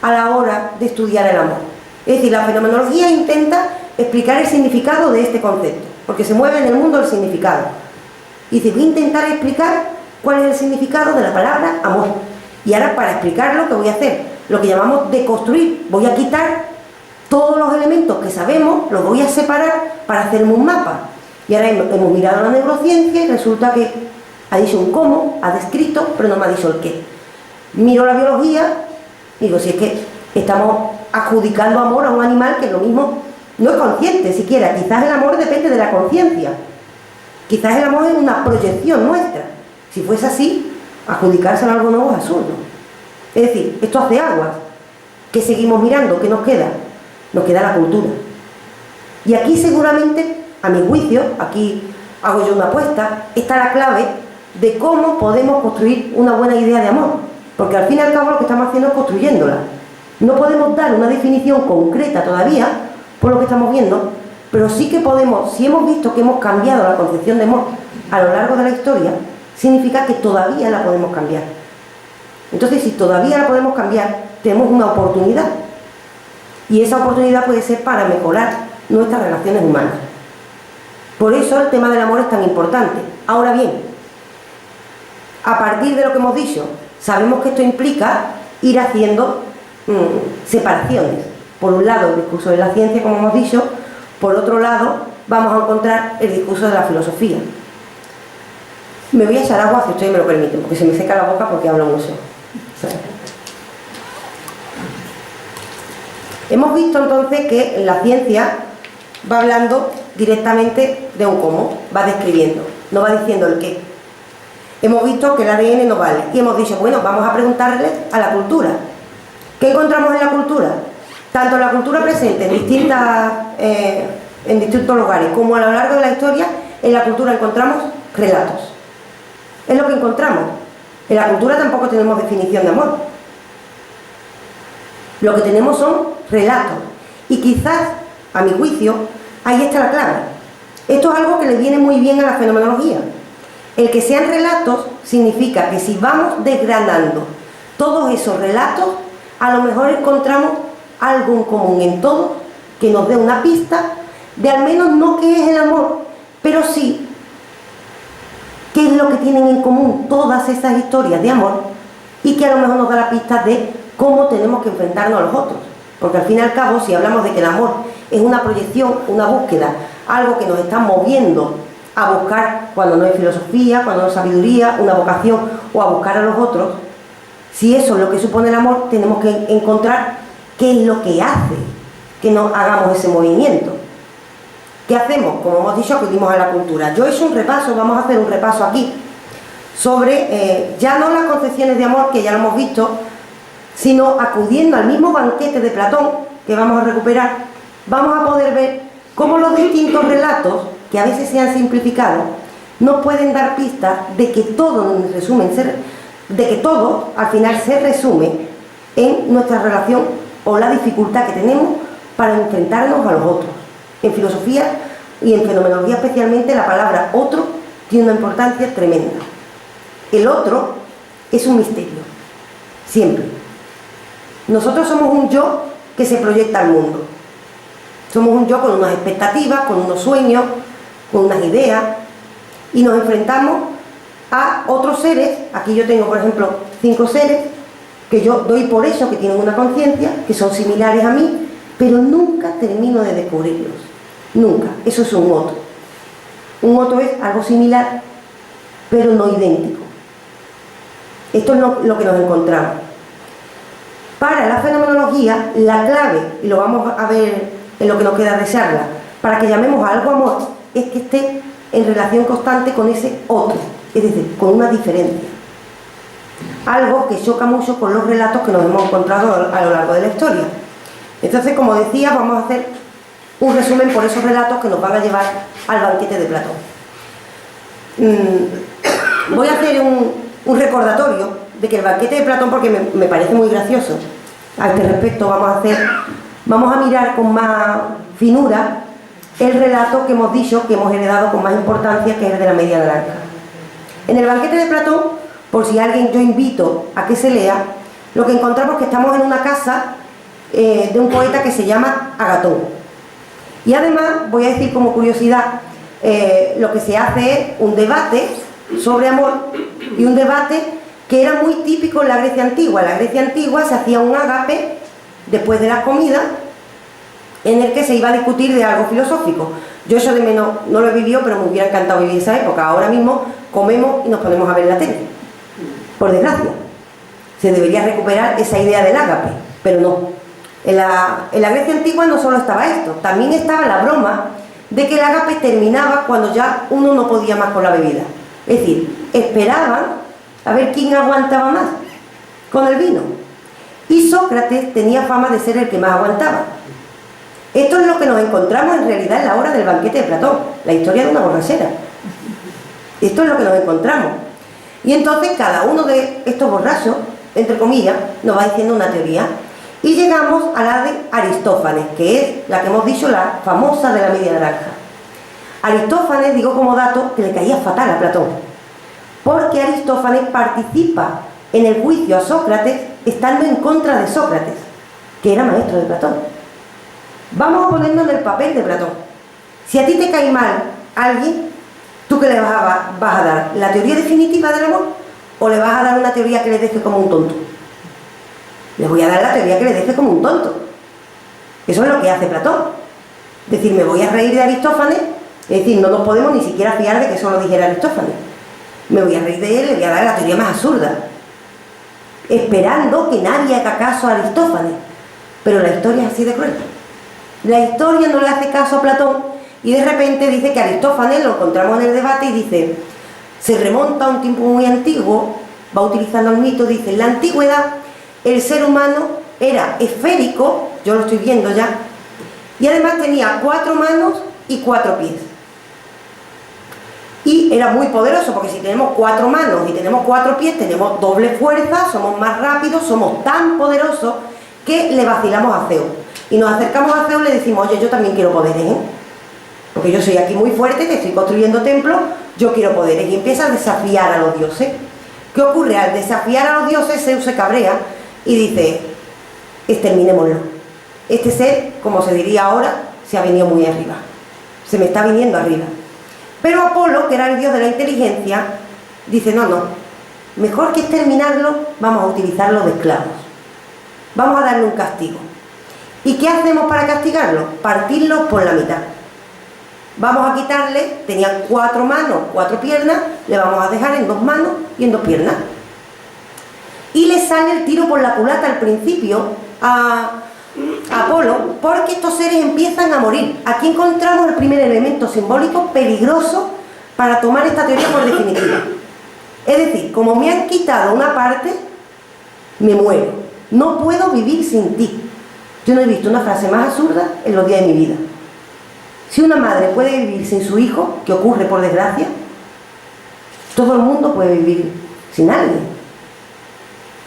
a la hora de estudiar el amor? Es decir, la fenomenología intenta explicar el significado de este concepto, porque se mueve en el mundo el significado. Y dice, voy a intentar explicar cuál es el significado de la palabra amor. Y ahora, para explicarlo, ¿qué voy a hacer? Lo que llamamos deconstruir. Voy a quitar todos los elementos que sabemos, los voy a separar para hacerme un mapa. Y ahora hemos mirado la neurociencia y resulta que ha dicho un cómo, ha descrito, pero no me ha dicho el qué. Miro la biología y digo, si es que estamos adjudicando amor a un animal que lo mismo no es consciente siquiera. Quizás el amor depende de la conciencia. Quizás el amor es una proyección nuestra. Si fuese así, adjudicárselo a algo nuevo es absurdo. Es decir, esto hace aguas. ¿Qué seguimos mirando? ¿Qué nos queda? Nos queda la cultura. Y aquí seguramente, a mi juicio, aquí hago yo una apuesta, está la clave de cómo podemos construir una buena idea de amor. Porque al fin y al cabo lo que estamos haciendo es construyéndola. No podemos dar una definición concreta todavía, por lo que estamos viendo, pero sí que podemos, si hemos visto que hemos cambiado la concepción de amor a lo largo de la historia, significa que todavía la podemos cambiar. Entonces, si todavía la podemos cambiar, tenemos una oportunidad. Y esa oportunidad puede ser para mejorar nuestras relaciones humanas. Por eso el tema del amor es tan importante. Ahora bien, a partir de lo que hemos dicho, sabemos que esto implica ir haciendo separaciones. Por un lado, el discurso de la ciencia, como hemos dicho, por otro lado, vamos a encontrar el discurso de la filosofía. Me voy a echar agua, si ustedes me lo permiten, porque se me seca la boca porque hablo mucho. Hemos visto entonces que la ciencia va hablando directamente de un cómo, va describiendo, no va diciendo el qué. Hemos visto que el ADN no vale y hemos dicho, bueno, vamos a preguntarle a la cultura. ¿Qué encontramos en la cultura? Tanto en la cultura presente en distintos lugares como a lo largo de la historia, en la cultura encontramos relatos. Es lo que encontramos. En la cultura tampoco tenemos definición de amor. Lo que tenemos son relatos. Y quizás, a mi juicio, ahí está la clave. Esto es algo que le viene muy bien a la fenomenología. El que sean relatos significa que si vamos desgranando todos esos relatos, a lo mejor encontramos algo en común en todos que nos dé una pista de al menos no qué es el amor, pero sí qué es lo que tienen en común todas esas historias de amor y que a lo mejor nos da la pista de cómo tenemos que enfrentarnos a los otros. Porque al fin y al cabo, si hablamos de que el amor es una proyección, una búsqueda, algo que nos está moviendo a buscar, cuando no es filosofía, cuando no es sabiduría, una vocación o a buscar a los otros, si eso es lo que supone el amor, tenemos que encontrar qué es lo que hace que no hagamos ese movimiento. ¿Qué hacemos? Como hemos dicho, acudimos a la cultura. Yo he hecho un repaso, vamos a hacer un repaso aquí, sobre ya no las concepciones de amor, que ya lo hemos visto, sino acudiendo al mismo banquete de Platón, que vamos a recuperar, vamos a poder ver cómo los distintos relatos, que a veces se han simplificado, nos pueden dar pistas de que todo, en resumen, de que todo al final se resume en nuestra relación o la dificultad que tenemos para enfrentarnos a los otros. En filosofía y en fenomenología especialmente, la palabra otro tiene una importancia tremenda. El otro es un misterio, siempre. Nosotros somos un yo que se proyecta al mundo. Somos un yo con unas expectativas, con unos sueños, con unas ideas, y nos enfrentamos a otros seres. Aquí yo tengo, por ejemplo, 5 seres que yo doy por hecho que tienen una conciencia, que son similares a mí, pero nunca termino de descubrirlos. Nunca. Eso es un otro. Un otro es algo similar, pero no idéntico. Esto es lo que nos encontramos. Para la fenomenología, la clave, y lo vamos a ver en lo que nos queda de charla, para que llamemos a algo amor, es que esté en relación constante con ese otro, es decir, con una diferencia. Algo que choca mucho con los relatos que nos hemos encontrado a lo largo de la historia. Entonces, como decía, vamos a hacer un resumen por esos relatos que nos van a llevar al banquete de Platón. Voy a hacer un recordatorio de que el banquete de Platón, porque me parece muy gracioso, a este respecto vamos a mirar con más finura el relato que hemos dicho, que hemos heredado con más importancia, que es el de la media naranja. En el banquete de Platón, por si alguien yo invito a que se lea, lo que encontramos es que estamos en una casa de un poeta que se llama Agatón. Y además, voy a decir como curiosidad, lo que se hace es un debate sobre amor, y un debate que era muy típico en la Grecia antigua. En la Grecia antigua se hacía un ágape después de las comidas, en el que se iba a discutir de algo filosófico. Yo eso de menos no lo he vivido, pero me hubiera encantado vivir esa época. Ahora mismo comemos y nos ponemos a ver la tele. Por desgracia. Se debería recuperar esa idea del ágape, pero no. En la Grecia antigua no solo estaba esto, también estaba la broma de que el ágape terminaba cuando ya uno no podía más con la bebida. Es decir, esperaban a ver quién aguantaba más con el vino. y Sócrates tenía fama de ser el que más aguantaba. Esto es lo que nos encontramos en realidad en la obra del banquete de Platón, la historia de una borrachera. Esto es lo que nos encontramos. Y entonces cada uno de estos borrachos, entre comillas, nos va diciendo una teoría. Y llegamos a la de Aristófanes, que es la que hemos dicho, la famosa de la media naranja. Aristófanes, digo como dato, que le caía fatal a Platón, porque Aristófanes participa en el juicio a Sócrates estando en contra de Sócrates, que era maestro de Platón. Vamos a ponernos en el papel de Platón. Si a ti te cae mal alguien, ¿tú qué le vas a dar? ¿La teoría definitiva del amor? ¿O le vas a dar una teoría que le deje como un tonto? Le voy a dar la teoría que le deje como un tonto. Eso es lo que hace Platón. Es decir, me voy a reír de Aristófanes, es decir, no nos podemos ni siquiera fiar de que eso lo dijera Aristófanes. Me voy a reír de él, le voy a dar la teoría más absurda, esperando que nadie haga caso a Aristófanes. Pero la historia es así de cruel. La historia no le hace caso a Platón y de repente dice que Aristófanes, lo encontramos en el debate y dice, se remonta a un tiempo muy antiguo, va utilizando el mito, dice, en la antigüedad el ser humano era esférico, yo lo estoy viendo ya, y además tenía 4 manos y 4 pies. Y era muy poderoso, porque si tenemos 4 manos y tenemos 4 pies, tenemos doble fuerza, somos más rápidos, somos tan poderosos que le vacilamos a Zeus. Y nos acercamos a Zeus y le decimos, oye, yo también quiero poderes, ¿eh? Porque yo soy aquí muy fuerte, que estoy construyendo templos, yo quiero poderes. Y empieza a desafiar a los dioses. ¿Qué ocurre? Al desafiar a los dioses, Zeus se cabrea y dice, exterminémoslo. Este ser, como se diría ahora, se ha venido muy arriba. Se me está viniendo arriba. Pero Apolo, que era el dios de la inteligencia, dice, no, mejor que exterminarlo, vamos a utilizarlo de esclavos. Vamos a darle un castigo. ¿Y qué hacemos para castigarlo? Partirlo por la mitad. Vamos a quitarle, tenían 4 manos, 4 piernas, le vamos a dejar en 2 manos y en 2 piernas. Y le sale el tiro por la culata al principio a Apolo, porque estos seres empiezan a morir. Aquí encontramos el primer elemento simbólico peligroso para tomar esta teoría por definitiva. Es decir, como me han quitado una parte, me muero. No puedo vivir sin ti. Yo no he visto una frase más absurda en los días de mi vida. Si una madre puede vivir sin su hijo, que ocurre por desgracia, todo el mundo puede vivir sin alguien.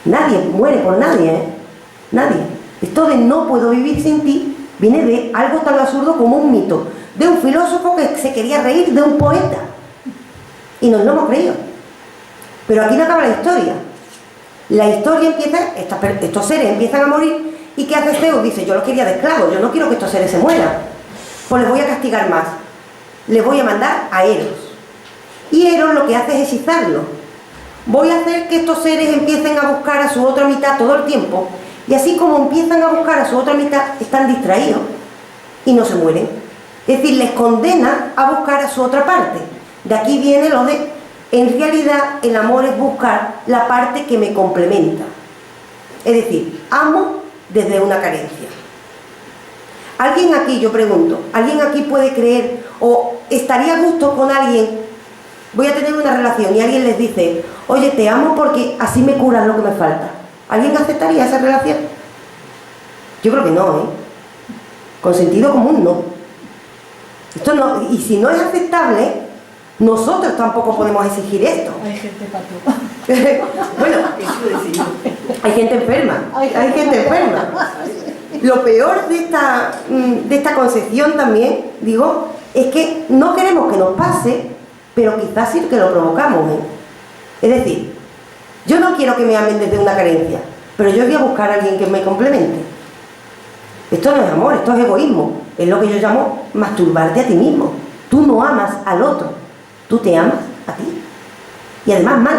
Nadie muere por nadie, ¿eh? Nadie. Esto de no puedo vivir sin ti viene de algo tan absurdo como un mito, de un filósofo que se quería reír de un poeta. Y nos lo hemos creído. Pero aquí no acaba la historia. La historia empieza, estos seres empiezan a morir, y ¿qué hace Zeus? Dice, yo los quería de esclavos, yo no quiero que estos seres se mueran. Pues les voy a castigar más. Les voy a mandar a Eros. Y Eros lo que hace es hechizarlo. Voy a hacer que estos seres empiecen a buscar a su otra mitad todo el tiempo, y así como empiezan a buscar a su otra mitad, están distraídos y no se mueren. Es decir, les condena a buscar a su otra parte. De aquí viene lo de, en realidad, el amor es buscar la parte que me complementa. Es decir, amo desde una carencia. ¿Alguien aquí, yo pregunto, alguien aquí puede creer o estaría a gusto con alguien? Voy a tener una relación y alguien les dice, oye, te amo porque así me curas lo que me falta. ¿Alguien aceptaría esa relación? Yo creo que no, ¿eh? Con sentido común, no. Esto no, y si no es aceptable, nosotros tampoco podemos exigir esto. Hay gente pato. Bueno, hay gente enferma. Hay gente enferma. Lo peor de esta concepción también, digo, es que no queremos que nos pase, pero quizás sí que lo provocamos, ¿eh? Es decir, yo no quiero que me amen desde una carencia, pero yo voy a buscar a alguien que me complemente. Esto no es amor, esto es egoísmo. Es lo que yo llamo masturbarte a ti mismo. Tú no amas al otro, tú te amas a ti. Y además mal,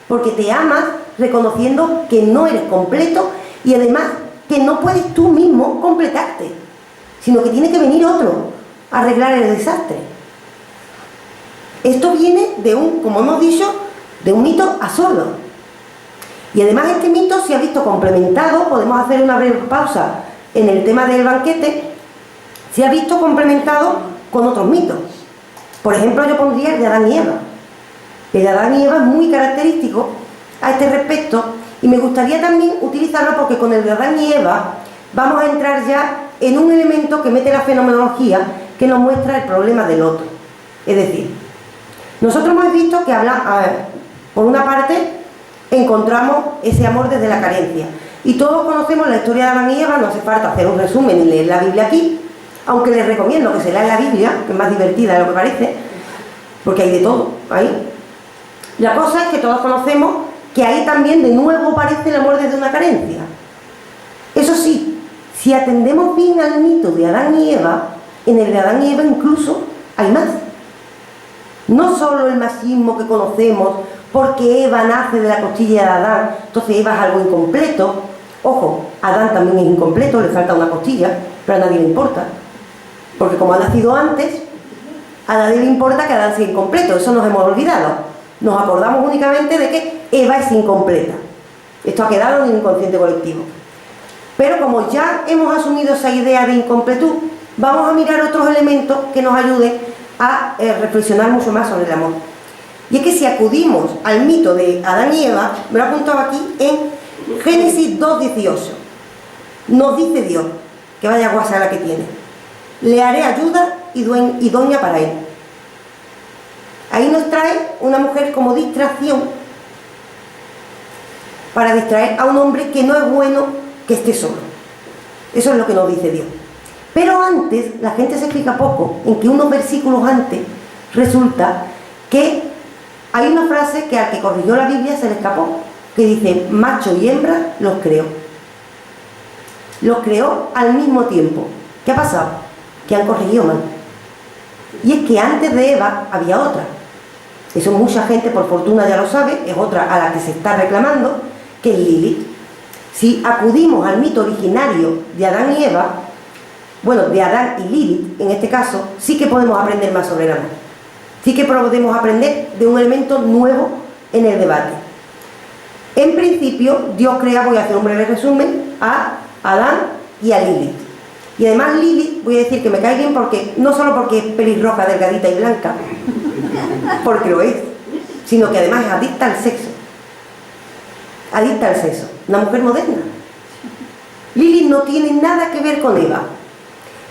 porque te amas reconociendo que no eres completo y además que no puedes tú mismo completarte, sino que tiene que venir otro a arreglar el desastre. Esto viene de un, como hemos dicho, de un mito absurdo. Y además este mito se ha visto complementado, podemos hacer una breve pausa en el tema del banquete, se ha visto complementado con otros mitos. Por ejemplo, yo pondría el de Adán y Eva. El de Adán y Eva es muy característico a este respecto, Y me gustaría también utilizarlo porque con el de Adán y Eva vamos a entrar ya en un elemento que mete la fenomenología, que nos muestra el problema del otro. Es decir, nosotros hemos visto que por una parte encontramos ese amor desde la carencia. Y todos conocemos la historia de Adán y Eva, no hace falta hacer un resumen y leer la Biblia aquí, aunque les recomiendo que se lea la Biblia, que es más divertida de lo que parece, porque hay de todo ahí. La cosa es que todos conocemos que ahí también de nuevo aparece el amor desde una carencia. Eso sí, si atendemos bien al mito de Adán y Eva, en el de Adán y Eva incluso hay más. No solo el machismo que conocemos, porque Eva nace de la costilla de Adán, entonces Eva es algo incompleto. Ojo, Adán también es incompleto, le falta una costilla, pero a nadie le importa. Porque como ha nacido antes, a nadie le importa que Adán sea incompleto, eso nos hemos olvidado. Nos acordamos únicamente de que Eva es incompleta. Esto ha quedado en el inconsciente colectivo. Pero como ya hemos asumido esa idea de incompletud, vamos a mirar otros elementos que nos ayuden a reflexionar mucho más sobre el amor. Y es que si acudimos al mito de Adán y Eva, me lo he apuntado aquí en Génesis 2:18, nos dice Dios, que vaya guasa la que tiene, le haré ayuda y doña para él. Ahí nos trae una mujer como distracción, para distraer a un hombre que no es bueno que esté solo. Eso es lo que nos dice Dios. Pero antes, la gente se explica poco, en que unos versículos antes resulta que hay una frase que al que corrigió la Biblia se le escapó, que dice, macho y hembra los creó. Los creó al mismo tiempo. ¿Qué ha pasado? Que han corregido mal. Y es que antes de Eva había otra. Eso mucha gente por fortuna ya lo sabe, es otra a la que se está reclamando, que es Lilith. Si acudimos al mito originario de Adán y Eva, bueno, de Adán y Lilith, en este caso, sí que podemos aprender más sobre el amor. Sí que podemos aprender de un elemento nuevo en el debate. En principio, Dios crea, voy a hacer un breve resumen, a Adán y a Lilith. Y además Lilith, voy a decir que me cae bien porque, no solo porque es pelirroja, delgadita y blanca, porque lo es, sino que además es adicta al sexo. Adicta al sexo. Una mujer moderna. Lilith no tiene nada que ver con Eva.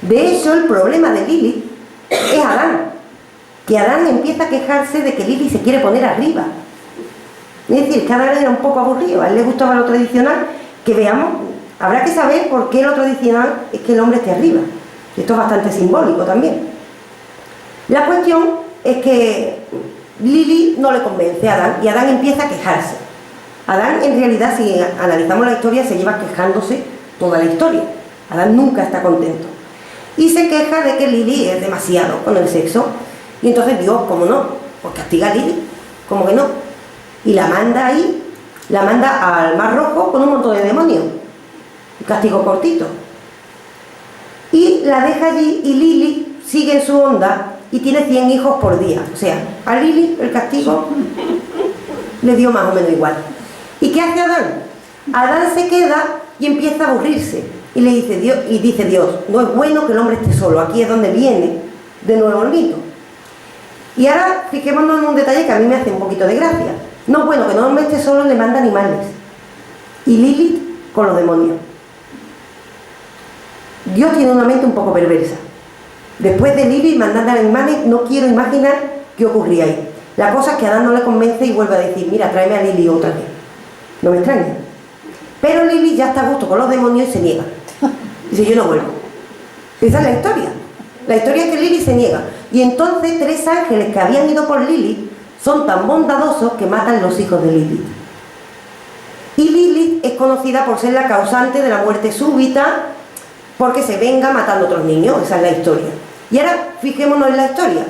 De hecho, el problema de Lilith es Adán. Que Adán empieza a quejarse de que Lilith se quiere poner arriba. Es decir, que Adán era un poco aburrido. A él le gustaba lo tradicional. Que veamos, habrá que saber por qué lo tradicional es que el hombre esté arriba. Esto es bastante simbólico también. La cuestión es que Lilith no le convence a Adán y Adán empieza a quejarse. Adán, en realidad, si analizamos la historia, se lleva quejándose toda la historia. Adán nunca está contento. Y se queja de que Lilith es demasiado con el sexo. Y entonces Dios, ¿cómo no? Pues castiga a Lilith. ¿Cómo que no? Y la manda ahí, la manda al Mar Rojo con un montón de demonios. Un castigo cortito. Y la deja allí y Lilith sigue en su onda y tiene 100 hijos por día. O sea, a Lilith el castigo le dio más o menos igual. ¿Y qué hace Adán? Adán se queda y empieza a aburrirse. Y le dice Dios, no es bueno que el hombre esté solo. Aquí es donde viene de nuevo el mito. Y ahora fijémonos en un detalle que a mí me hace un poquito de gracia. No es bueno que el hombre esté solo, le manda animales. Y Lilith con los demonios. Dios tiene una mente un poco perversa. Después de Lilith mandando animales, no quiero imaginar qué ocurría ahí. La cosa es que a Adán no le convence y vuelve a decir, mira, tráeme a Lilith otra vez. No me extraña. Pero Lilith ya está a gusto con los demonios y se niega. Dice, yo no vuelvo. Esa es la historia. La historia es que Lilith se niega. Y entonces 3 ángeles que habían ido por Lilith son tan bondadosos que matan los hijos de Lilith. Y Lilith es conocida por ser la causante de la muerte súbita, porque se venga matando a otros niños. Esa es la historia. Y ahora fijémonos en la historia.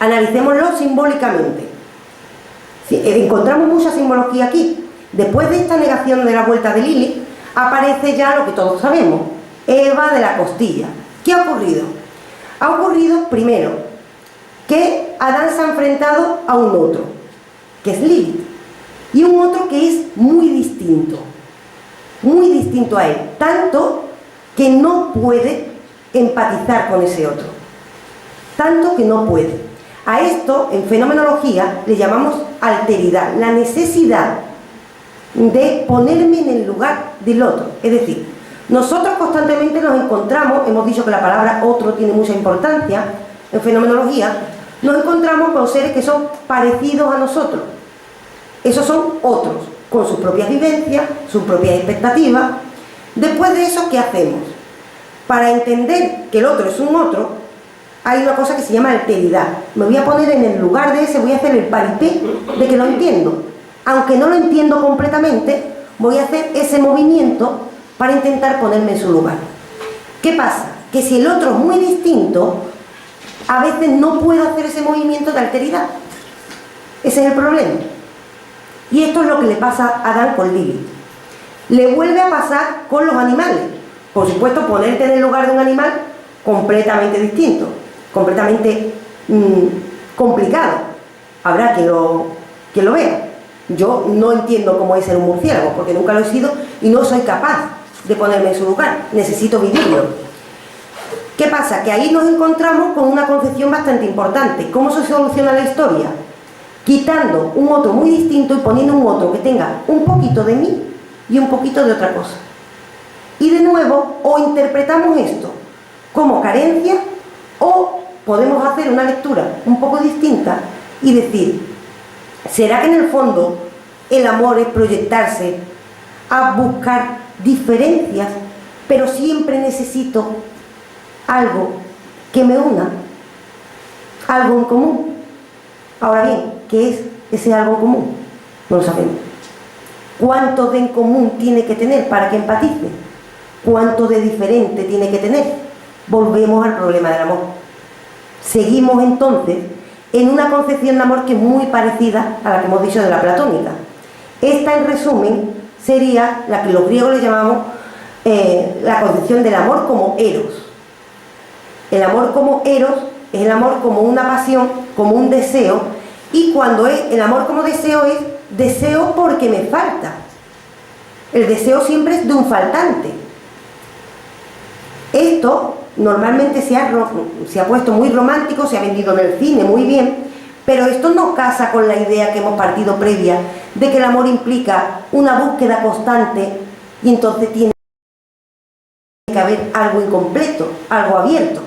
Analicémoslo simbólicamente. Encontramos mucha simbología aquí. Después de esta negación de la vuelta de Lilith, aparece ya lo que todos sabemos, Eva de la costilla. ¿Qué ha ocurrido? Ha ocurrido, primero, que Adán se ha enfrentado a un otro, que es Lilith, y un otro que es muy distinto a él, tanto que no puede empatizar con ese otro, tanto que no puede. A esto, en fenomenología, le llamamos alteridad, la necesidad de ponerme en el lugar del otro. Es decir, nosotros constantemente nos encontramos, hemos dicho que la palabra otro tiene mucha importancia en fenomenología, nos encontramos con seres que son parecidos a nosotros. Esos son otros, con sus propias vivencias, sus propias expectativas. Después de eso, ¿qué hacemos? Para entender que el otro es un otro, hay una cosa que se llama alteridad. Me voy a poner en el lugar de ese, voy a hacer el paripé de que lo entiendo. Aunque no lo entiendo completamente, voy a hacer ese movimiento para intentar ponerme en su lugar. ¿Qué pasa? Que si el otro es muy distinto, a veces no puedo hacer ese movimiento de alteridad. Ese es el problema. Y esto es lo que le pasa a Adán con Lilith. Le vuelve a pasar con los animales. Por supuesto, ponerte en el lugar de un animal completamente distinto, completamente complicado. Habrá quien lo vea. Yo no entiendo cómo es ser un murciélago, porque nunca lo he sido y no soy capaz de ponerme en su lugar. Necesito vivirlo. ¿Qué pasa? Que ahí nos encontramos con una concepción bastante importante. ¿Cómo se soluciona la historia? Quitando un otro muy distinto y poniendo un otro que tenga un poquito de mí y un poquito de otra cosa. Y de nuevo, o interpretamos esto como carencia, o podemos hacer una lectura un poco distinta y decir, ¿será que en el fondo el amor es proyectarse a buscar diferencias, pero siempre necesito algo que me una, algo en común? Ahora bien, ¿qué es ese algo en común? No lo sabemos. ¿Cuánto de en común tiene que tener para que empatice? ¿Cuánto de diferente tiene que tener? Volvemos al problema del amor. Seguimos entonces en una concepción de amor que es muy parecida a la que hemos dicho de la platónica. Esta, en resumen, sería la que los griegos le llamamos la concepción del amor como eros. El amor como eros es el amor como una pasión, como un deseo, y cuando es el amor como deseo es deseo porque me falta. El deseo siempre es de un faltante. Esto normalmente se ha puesto muy romántico, se ha vendido en el cine muy bien, pero esto no casa con la idea que hemos partido previa de que el amor implica una búsqueda constante y entonces tiene que haber algo incompleto, algo abierto.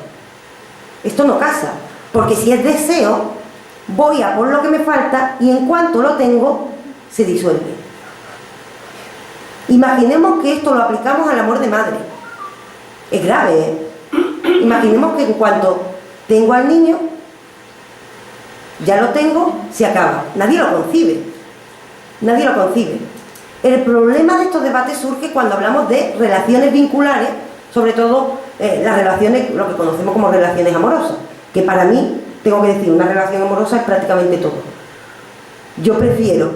Esto no casa, porque si es deseo, voy a por lo que me falta y en cuanto lo tengo, se disuelve. Imaginemos que esto lo aplicamos al amor de madre. Es grave, ¿eh? Imaginemos que en cuanto tengo al niño, ya lo tengo, se acaba. Nadie lo concibe. Nadie lo concibe. El problema de estos debates surge cuando hablamos de relaciones vinculares, sobre todo las relaciones, lo que conocemos como relaciones amorosas, que para mí, tengo que decir, una relación amorosa es prácticamente todo. Yo prefiero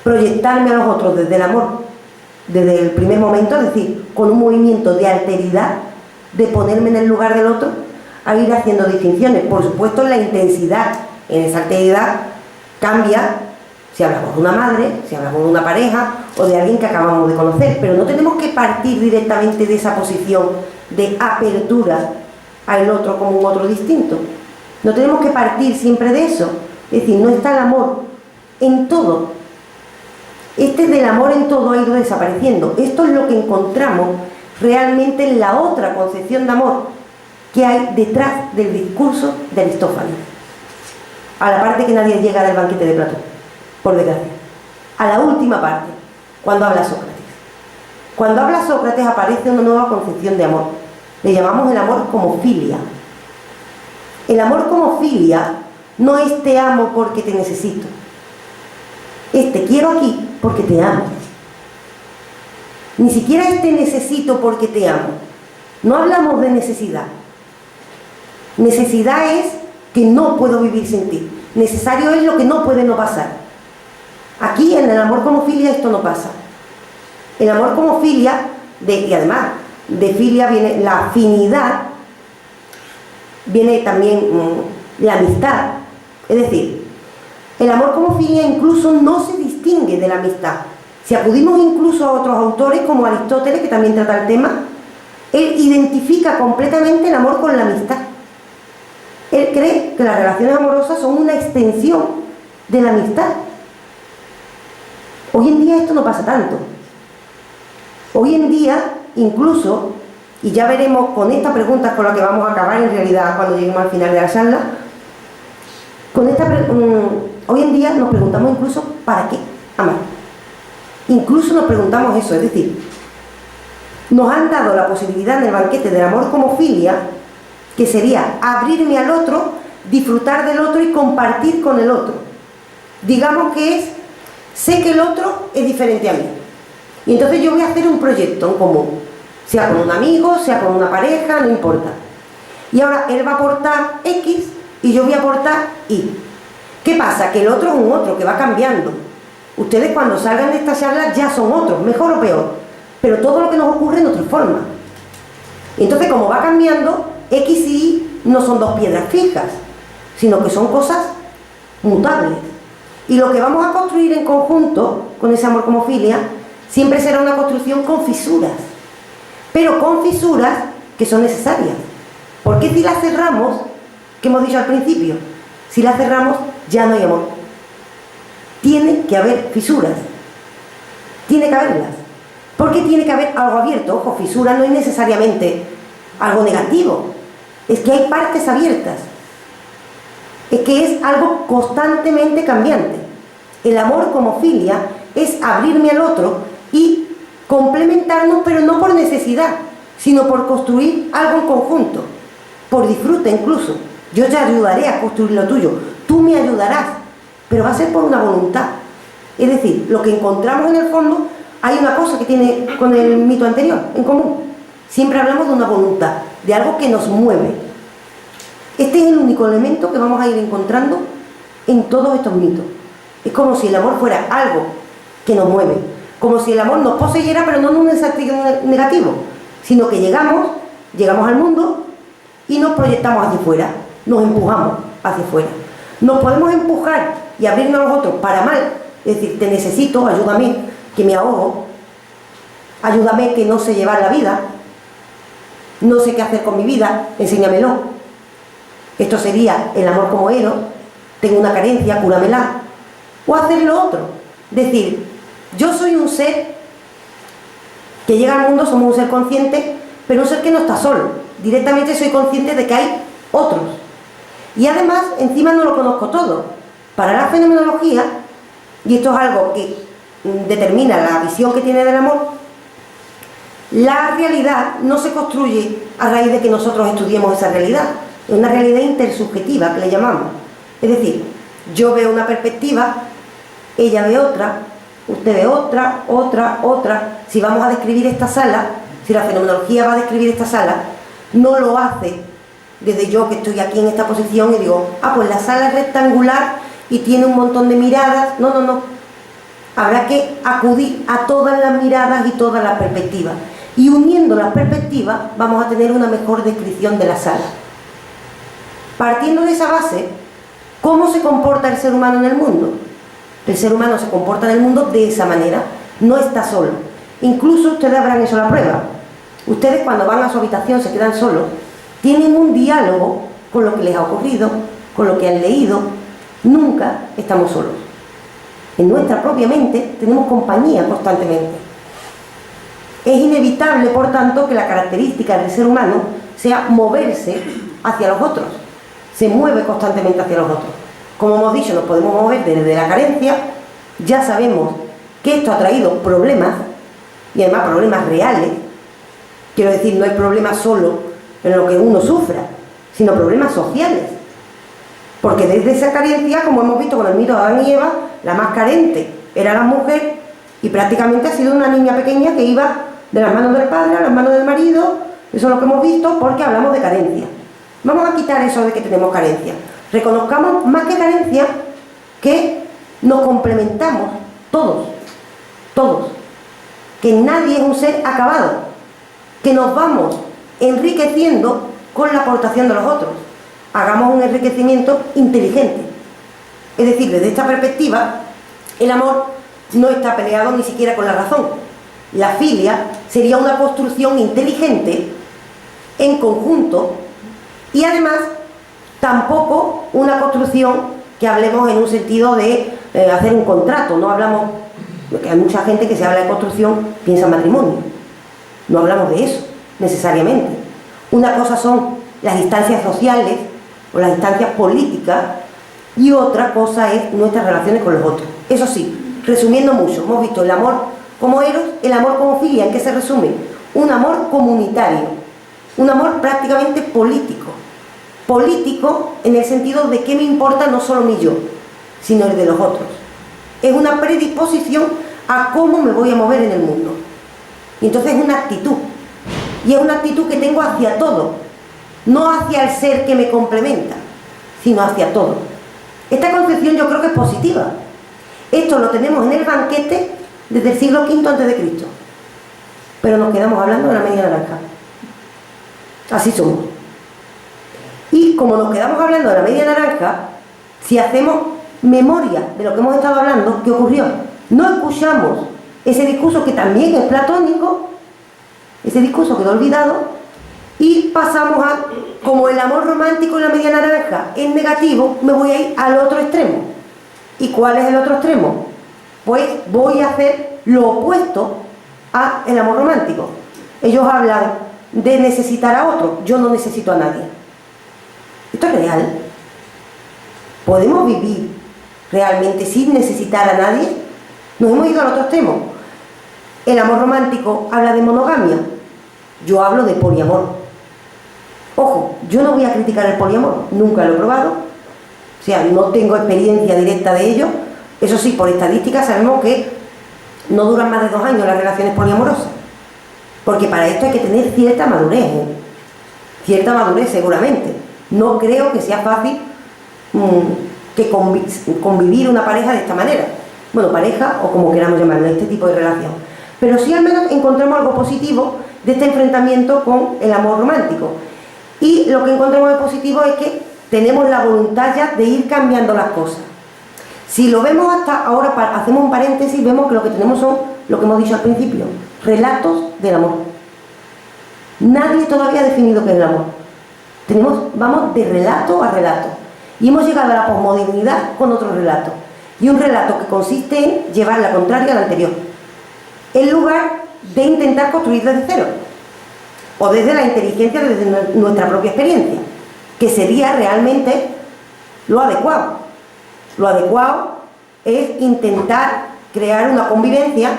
proyectarme a los otros desde el amor, desde el primer momento, es decir, con un movimiento de alteridad, de ponerme en el lugar del otro, a ir haciendo distinciones. Por supuesto, la intensidad en esa alteridad cambia si hablamos de una madre, si hablamos de una pareja o de alguien que acabamos de conocer, pero no tenemos que partir directamente de esa posición de apertura al otro como un otro distinto. No tenemos que partir siempre de eso. Es decir, no está el amor en todo. Este del amor en todo ha ido desapareciendo. Esto es lo que encontramos realmente en la otra concepción de amor que hay detrás del discurso de Aristófanes. A la parte que nadie llega del banquete de Platón, por desgracia. A la última parte, cuando habla Sócrates. Cuando habla Sócrates aparece una nueva concepción de amor. Le llamamos el amor como filia. El amor como filia no es te amo porque te necesito. Es te quiero aquí porque te amo. Ni siquiera es te necesito porque te amo. No hablamos de necesidad. Necesidad es que no puedo vivir sin ti. Necesario es lo que no puede no pasar. Aquí en el amor como filia esto no pasa. El amor como filia, y además de filia viene la afinidad, viene también la amistad. Es decir, el amor como filia incluso no se distingue de la amistad. Si acudimos incluso a otros autores como Aristóteles, que también trata el tema, él identifica completamente el amor con la amistad. Él cree que las relaciones amorosas son una extensión de la amistad. Hoy en día esto no pasa tanto. Hoy en día, incluso, y ya veremos con estas preguntas con las que vamos a acabar en realidad cuando lleguemos al final de la charla, hoy en día nos preguntamos incluso ¿para qué amar? Incluso nos preguntamos eso, es decir, nos han dado la posibilidad en el banquete del amor como filia, que sería abrirme al otro, disfrutar del otro y compartir con el otro. Digamos que es, sé que el otro es diferente a mí. Y entonces yo voy a hacer un proyecto en común, sea con un amigo, sea con una pareja, no importa. Y ahora él va a aportar X y yo voy a aportar Y. ¿Qué pasa? Que el otro es un otro, que va cambiando. Ustedes cuando salgan de esta charla ya son otros, mejor o peor. Pero todo lo que nos ocurre nos transforma. Entonces, como va cambiando, X y Y no son dos piedras fijas, sino que son cosas mutables. Y lo que vamos a construir en conjunto, con ese amor como filia, siempre será una construcción con fisuras. Pero con fisuras que son necesarias. Porque si las cerramos, que hemos dicho al principio, si las cerramos, ya no hay amor. Tiene que haber fisuras. Tiene que haberlas. Porque tiene que haber algo abierto. Ojo, fisura no es necesariamente algo negativo. Es que hay partes abiertas. Es que es algo constantemente cambiante. El amor como filia es abrirme al otro y complementarnos, pero no por necesidad, sino por construir algo en conjunto. Por disfrute incluso. Yo te ayudaré a construir lo tuyo. Tú me ayudarás. Pero va a ser por una voluntad. Es decir, lo que encontramos en el fondo, hay una cosa que tiene con el mito anterior en común. Siempre hablamos de una voluntad, de algo que nos mueve. Este es el único elemento que vamos a ir encontrando en todos estos mitos. Es como si el amor fuera algo que nos mueve. Como si el amor nos poseyera, pero no en un sentido negativo, sino que llegamos al mundo y nos proyectamos hacia afuera, nos empujamos hacia afuera. Nos podemos empujar y abrirnos a los otros para mal, es decir, te necesito, ayúdame, que me ahogo, ayúdame que no sé llevar la vida, no sé qué hacer con mi vida, enséñamelo. Esto sería el amor como Eros, tengo una carencia, cúramela. O hacer lo otro, decir, yo soy un ser que llega al mundo, somos un ser consciente, pero un ser que no está solo. Directamente soy consciente de que hay otros. Y además, encima no lo conozco todo. Para la fenomenología, y esto es algo que determina la visión que tiene del amor, la realidad no se construye a raíz de que nosotros estudiemos esa realidad. Es una realidad intersubjetiva, que le llamamos. Es decir, yo veo una perspectiva, ella ve otra, usted ve otra, otra. Si vamos a describir esta sala, si la fenomenología va a describir esta sala, no lo hace desde yo que estoy aquí en esta posición y digo, pues la sala es rectangular y tiene un montón de miradas. No. Habrá que acudir a todas las miradas y todas las perspectivas. Y uniendo las perspectivas vamos a tener una mejor descripción de la sala. Partiendo de esa base, ¿cómo se comporta el ser humano en el mundo? El ser humano se comporta en el mundo de esa manera, no está solo. Incluso ustedes habrán hecho la prueba. Ustedes cuando van a su habitación se quedan solos, tienen un diálogo con lo que les ha ocurrido, con lo que han leído. Nunca estamos solos. En nuestra propia mente tenemos compañía constantemente. Es inevitable, por tanto, que la característica del ser humano sea moverse hacia los otros. Se mueve constantemente hacia los otros. Como hemos dicho, nos podemos mover desde la carencia. Ya sabemos que esto ha traído problemas, y además problemas reales. Quiero decir, no hay problemas solo en lo que uno sufra, sino problemas sociales. Porque desde esa carencia, como hemos visto con el mito de Adán y Eva, la más carente era la mujer, y prácticamente ha sido una niña pequeña que iba de las manos del padre a las manos del marido. Eso es lo que hemos visto porque hablamos de carencia. Vamos a quitar eso de que tenemos carencia. Reconozcamos más que carencia que nos complementamos todos, que nadie es un ser acabado, que nos vamos enriqueciendo con la aportación de los otros. Hagamos un enriquecimiento inteligente. Es decir, desde esta perspectiva, el amor no está peleado ni siquiera con la razón. La filia sería una construcción inteligente en conjunto y además tampoco una construcción que hablemos en un sentido de hacer un contrato. No hablamos Porque hay mucha gente que se habla de construcción, piensa en matrimonio. No hablamos de eso, necesariamente. Una cosa son las instancias sociales o las instancias políticas y otra cosa es nuestras relaciones con los otros. Eso sí, resumiendo mucho, hemos visto el amor como eros, el amor como filia. ¿En qué se resume? Un amor comunitario, un amor prácticamente político. Político en el sentido de que me importa no solo mi yo, sino el de los otros. Es una predisposición a cómo me voy a mover en el mundo. Y entonces es una actitud. Y es una actitud que tengo hacia todo, no hacia el ser que me complementa, sino hacia todo. Esta concepción yo creo que es positiva. Esto lo tenemos en el banquete desde el siglo V a.C. Pero nos quedamos hablando de la media naranja. Así somos. Y como nos quedamos hablando de la media naranja, si hacemos memoria de lo que hemos estado hablando, ¿qué ocurrió? No escuchamos ese discurso que también es platónico, ese discurso quedó olvidado, y pasamos a, como el amor romántico en la media naranja es negativo, me voy a ir al otro extremo. ¿Y cuál es el otro extremo? Pues voy a hacer lo opuesto a el amor romántico. Ellos hablan de necesitar a otro, yo no necesito a nadie. Esto es real. ¿Podemos vivir realmente sin necesitar a nadie? Nos hemos ido al otro extremo. El amor romántico habla de monogamia, yo hablo de poliamor. Ojo, yo no voy a criticar el poliamor, nunca lo he probado, o sea, no tengo experiencia directa de ello. Eso sí, por estadística sabemos que no duran más de 2 años las relaciones poliamorosas, porque para esto hay que tener cierta madurez, cierta madurez seguramente. No creo que sea fácil que convivir una pareja de esta manera, bueno, pareja o como queramos llamarlo, este tipo de relación. Pero sí al menos encontramos algo positivo de este enfrentamiento con el amor romántico. Y lo que encontramos de positivo es que tenemos la voluntad ya de ir cambiando las cosas. Si lo vemos hasta ahora, hacemos un paréntesis, vemos que lo que tenemos son, lo que hemos dicho al principio, relatos del amor. Nadie todavía ha definido qué es el amor. Vamos de relato a relato. Y hemos llegado a la posmodernidad con otro relato. Y un relato que consiste en llevar la contraria al anterior, en lugar de intentar construir desde cero, o desde la inteligencia, desde nuestra propia experiencia, que sería realmente lo adecuado. Lo adecuado es intentar crear una convivencia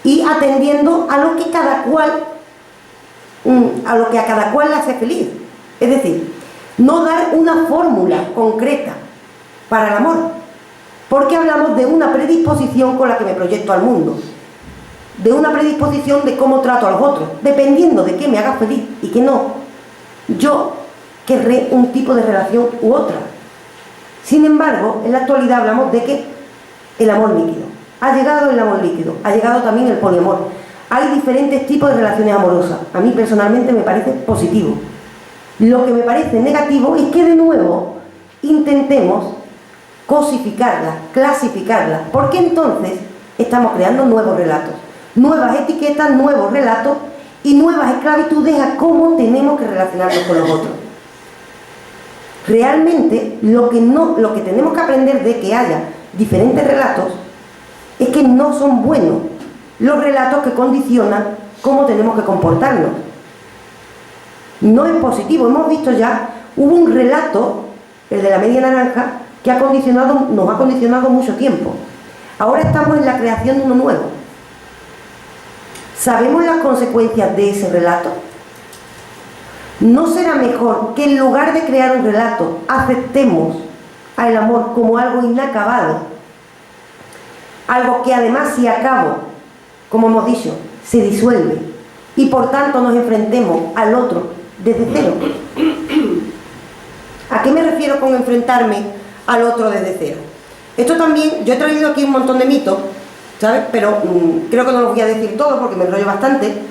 y atendiendo a lo que cada cual, a cada cual le hace feliz. Es decir, no dar una fórmula concreta para el amor, porque hablamos de una predisposición con la que me proyecto al mundo, de una predisposición de cómo trato a los otros, dependiendo de qué me haga feliz y qué no. Yo querré un tipo de relación u otra. Sin embargo, en la actualidad hablamos de que el amor líquido. Ha llegado el amor líquido, ha llegado también el poliamor. Hay diferentes tipos de relaciones amorosas. A mí personalmente me parece positivo. Lo que me parece negativo es que de nuevo intentemos cosificarlas, clasificarlas, porque entonces estamos creando nuevos relatos, nuevas etiquetas, nuevos relatos y nuevas esclavitudes a cómo tenemos que relacionarnos con los otros. Realmente lo que tenemos que aprender de que haya diferentes relatos es que no son buenos los relatos que condicionan cómo tenemos que comportarnos. No es positivo. Hemos visto ya, hubo un relato, el de la media naranja, que nos ha condicionado mucho tiempo. Ahora estamos en la creación de uno nuevo. ¿Sabemos las consecuencias de ese relato? ¿No será mejor que en lugar de crear un relato aceptemos al amor como algo inacabado? Algo que además, si acabo, como hemos dicho, se disuelve y por tanto nos enfrentemos al otro desde cero. ¿A qué me refiero con enfrentarme al otro desde cero? Esto también, yo he traído aquí un montón de mitos, ¿sabes? Pero creo que no los voy a decir todos porque me enrollo bastante.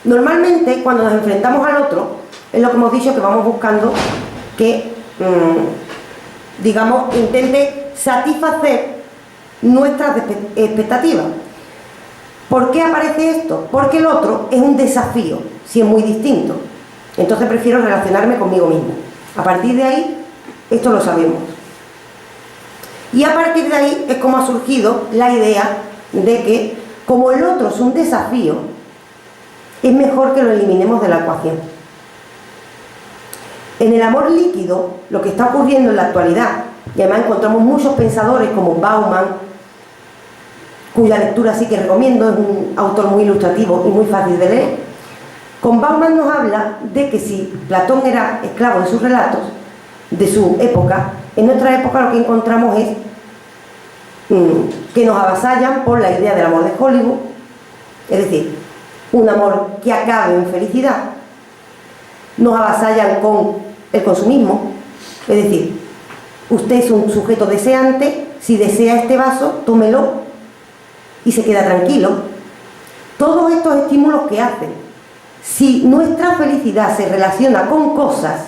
Normalmente cuando nos enfrentamos al otro, es lo que hemos dicho, que vamos buscando que, digamos, intente satisfacer nuestras expectativas. ¿Por qué aparece esto? Porque el otro es un desafío, si es muy distinto. Entonces prefiero relacionarme conmigo mismo. A partir de ahí, esto lo sabemos. Y a partir de ahí es como ha surgido la idea de que, como el otro es un desafío, es mejor que lo eliminemos de la ecuación. En el amor líquido, lo que está ocurriendo en la actualidad, y además encontramos muchos pensadores como Bauman, cuya lectura sí que recomiendo, es un autor muy ilustrativo y muy fácil de leer. Con Bauman nos habla de que si Platón era esclavo de sus relatos, de su época, en nuestra época lo que encontramos es que nos avasallan por la idea del amor de Hollywood, es decir, un amor que acabe en felicidad. Nos avasallan con el consumismo, es decir, usted es un sujeto deseante, si desea este vaso, tómelo y se queda tranquilo. Todos estos estímulos que hacen, si nuestra felicidad se relaciona con cosas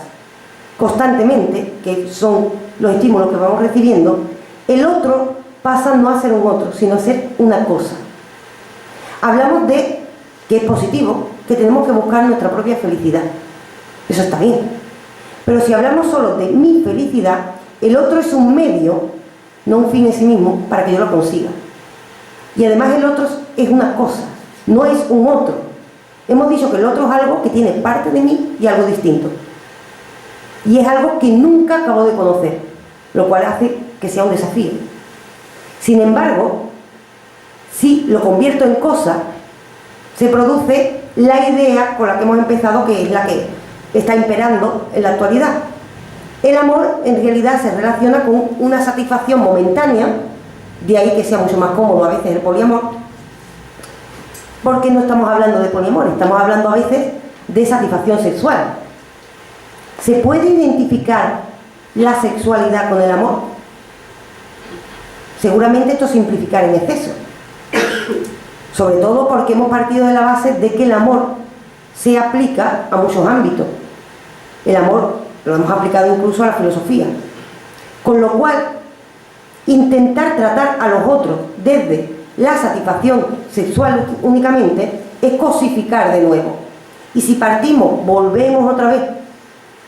constantemente, que son los estímulos que vamos recibiendo, el otro pasa no a ser un otro, sino a ser una cosa. Hablamos de que es positivo, que tenemos que buscar nuestra propia felicidad. Eso está bien. Pero si hablamos solo de mi felicidad, el otro es un medio, no un fin en sí mismo, para que yo lo consiga. Y además el otro es una cosa, no es un otro. Hemos dicho que el otro es algo que tiene parte de mí y algo distinto. Y es algo que nunca acabo de conocer, lo cual hace que sea un desafío. Sin embargo, si lo convierto en cosa, se produce la idea con la que hemos empezado, que es la que está imperando en la actualidad. El amor en realidad se relaciona con una satisfacción momentánea, de ahí que sea mucho más cómodo a veces el poliamor, porque no estamos hablando de poliamor, estamos hablando a veces de satisfacción sexual. ¿Se puede identificar la sexualidad con el amor? Seguramente esto es simplificar en exceso, sobre todo porque hemos partido de la base de que el amor se aplica a muchos ámbitos. El amor lo hemos aplicado incluso a la filosofía, con lo cual intentar tratar a los otros desde la satisfacción sexual únicamente es cosificar de nuevo. Y si partimos, volvemos otra vez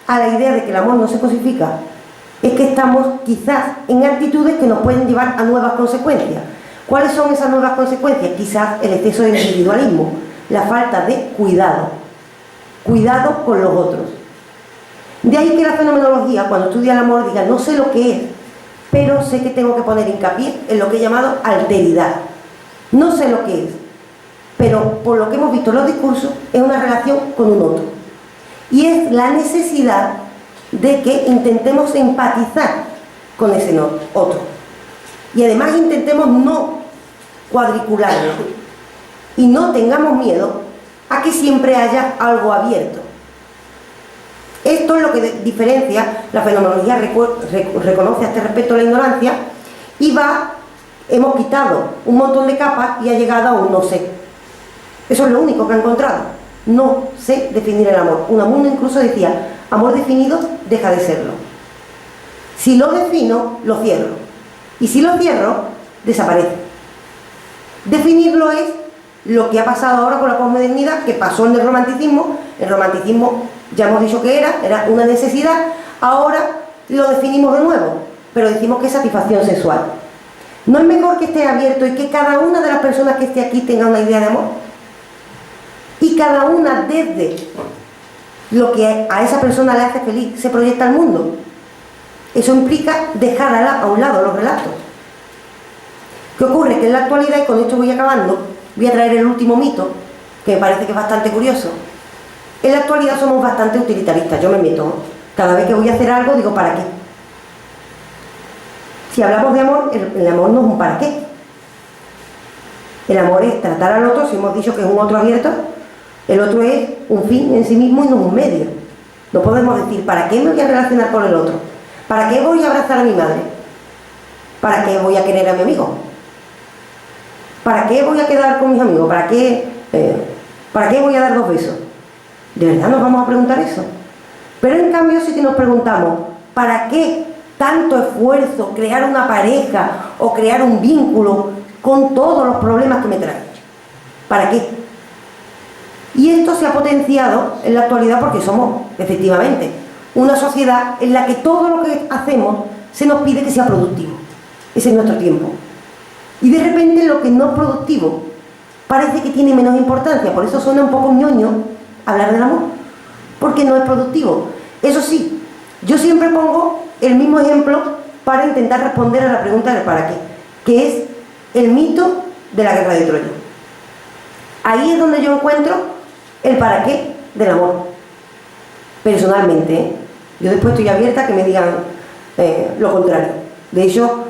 a la idea de que el amor no se cosifica, es que estamos quizás en actitudes que nos pueden llevar a nuevas consecuencias. ¿Cuáles son esas nuevas consecuencias? Quizás el exceso de individualismo, la falta de cuidado con los otros. De ahí que la fenomenología, cuando estudia el amor, diga: no sé lo que es, pero sé que tengo que poner hincapié en lo que he llamado alteridad. No sé lo que es, pero por lo que hemos visto en los discursos, es una relación con un otro. Y es la necesidad de que intentemos empatizar con ese otro. Y además intentemos no cuadricularlo. Y no tengamos miedo a que siempre haya algo abierto. Esto es lo que diferencia, la fenomenología reconoce a este respecto la ignorancia y hemos quitado un montón de capas y ha llegado a un no sé. Eso es lo único que ha encontrado. No sé definir el amor. Unamuno incluso decía: amor definido deja de serlo. Si lo defino, lo cierro. Y si lo cierro, desaparece. Definirlo es lo que ha pasado ahora con la posmodernidad, que pasó en el romanticismo. El romanticismo, ya hemos dicho que era una necesidad. Ahora lo definimos de nuevo, pero decimos que es satisfacción sexual. ¿No es mejor que esté abierto y que cada una de las personas que esté aquí tenga una idea de amor? Y cada una, desde lo que a esa persona le hace feliz, se proyecta al mundo. Eso implica dejar a un lado los relatos. ¿Qué ocurre? Que en la actualidad, y con esto voy acabando, voy a traer el último mito, que me parece que es bastante curioso. En la actualidad somos bastante utilitaristas. Yo me meto, cada vez que voy a hacer algo digo: ¿para qué? Si hablamos de amor, el amor no es un para qué. El amor es tratar al otro. Si hemos dicho que es un otro abierto, el otro es un fin en sí mismo y no un medio. No podemos decir: ¿para qué me voy a relacionar con el otro? ¿Para qué voy a abrazar a mi madre? ¿Para qué voy a querer a mi amigo? ¿Para qué voy a quedar con mis amigos? ¿Para qué voy a dar 2 besos? ¿De verdad nos vamos a preguntar eso? Pero en cambio sí que nos preguntamos: ¿para qué tanto esfuerzo crear una pareja o crear un vínculo con todos los problemas que me trae? ¿Para qué? Y esto se ha potenciado en la actualidad porque somos, efectivamente, una sociedad en la que todo lo que hacemos se nos pide que sea productivo. ese es nuestro tiempo. Y de repente lo que no es productivo parece que tiene menos importancia, por eso suena un poco ñoño hablar del amor, porque no es productivo. Eso sí, yo siempre pongo el mismo ejemplo para intentar responder a la pregunta del para qué, que es el mito de la guerra de Troya. Ahí es donde yo encuentro el para qué del amor. Personalmente, ¿eh? Yo después estoy abierta a que me digan lo contrario. De hecho,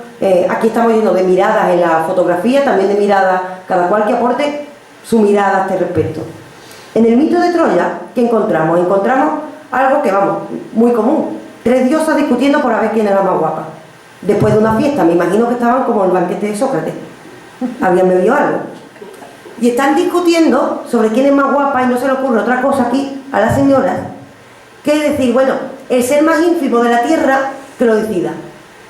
aquí estamos llenos de miradas en la fotografía, también de miradas, cada cual que aporte su mirada a este respecto. En el mito de Troya, ¿qué encontramos? Encontramos algo que, vamos, muy común. 3 diosas discutiendo por a ver quién era la más guapa. Después de una fiesta, me imagino que estaban como el banquete de Sócrates. Habían bebido algo. Y están discutiendo sobre quién es más guapa y no se le ocurre otra cosa aquí a las señoras que decir, bueno, el ser más ínfimo de la tierra que lo decida.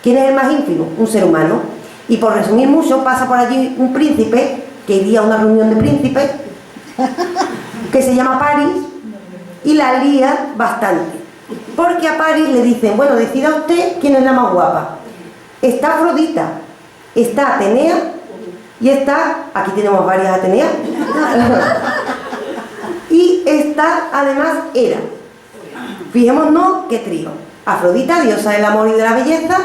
¿Quién es el más ínfimo? Un ser humano. Y por resumir mucho, pasa por allí un príncipe, que iría a una reunión de príncipes, que se llama Paris, y la lía bastante. Porque a Paris le dicen, bueno, decida usted quién es la más guapa. Está Afrodita, está Atenea, y está, aquí tenemos varias Ateneas, y está además Hera. Fijémonos qué trío. Afrodita, diosa del amor y de la belleza.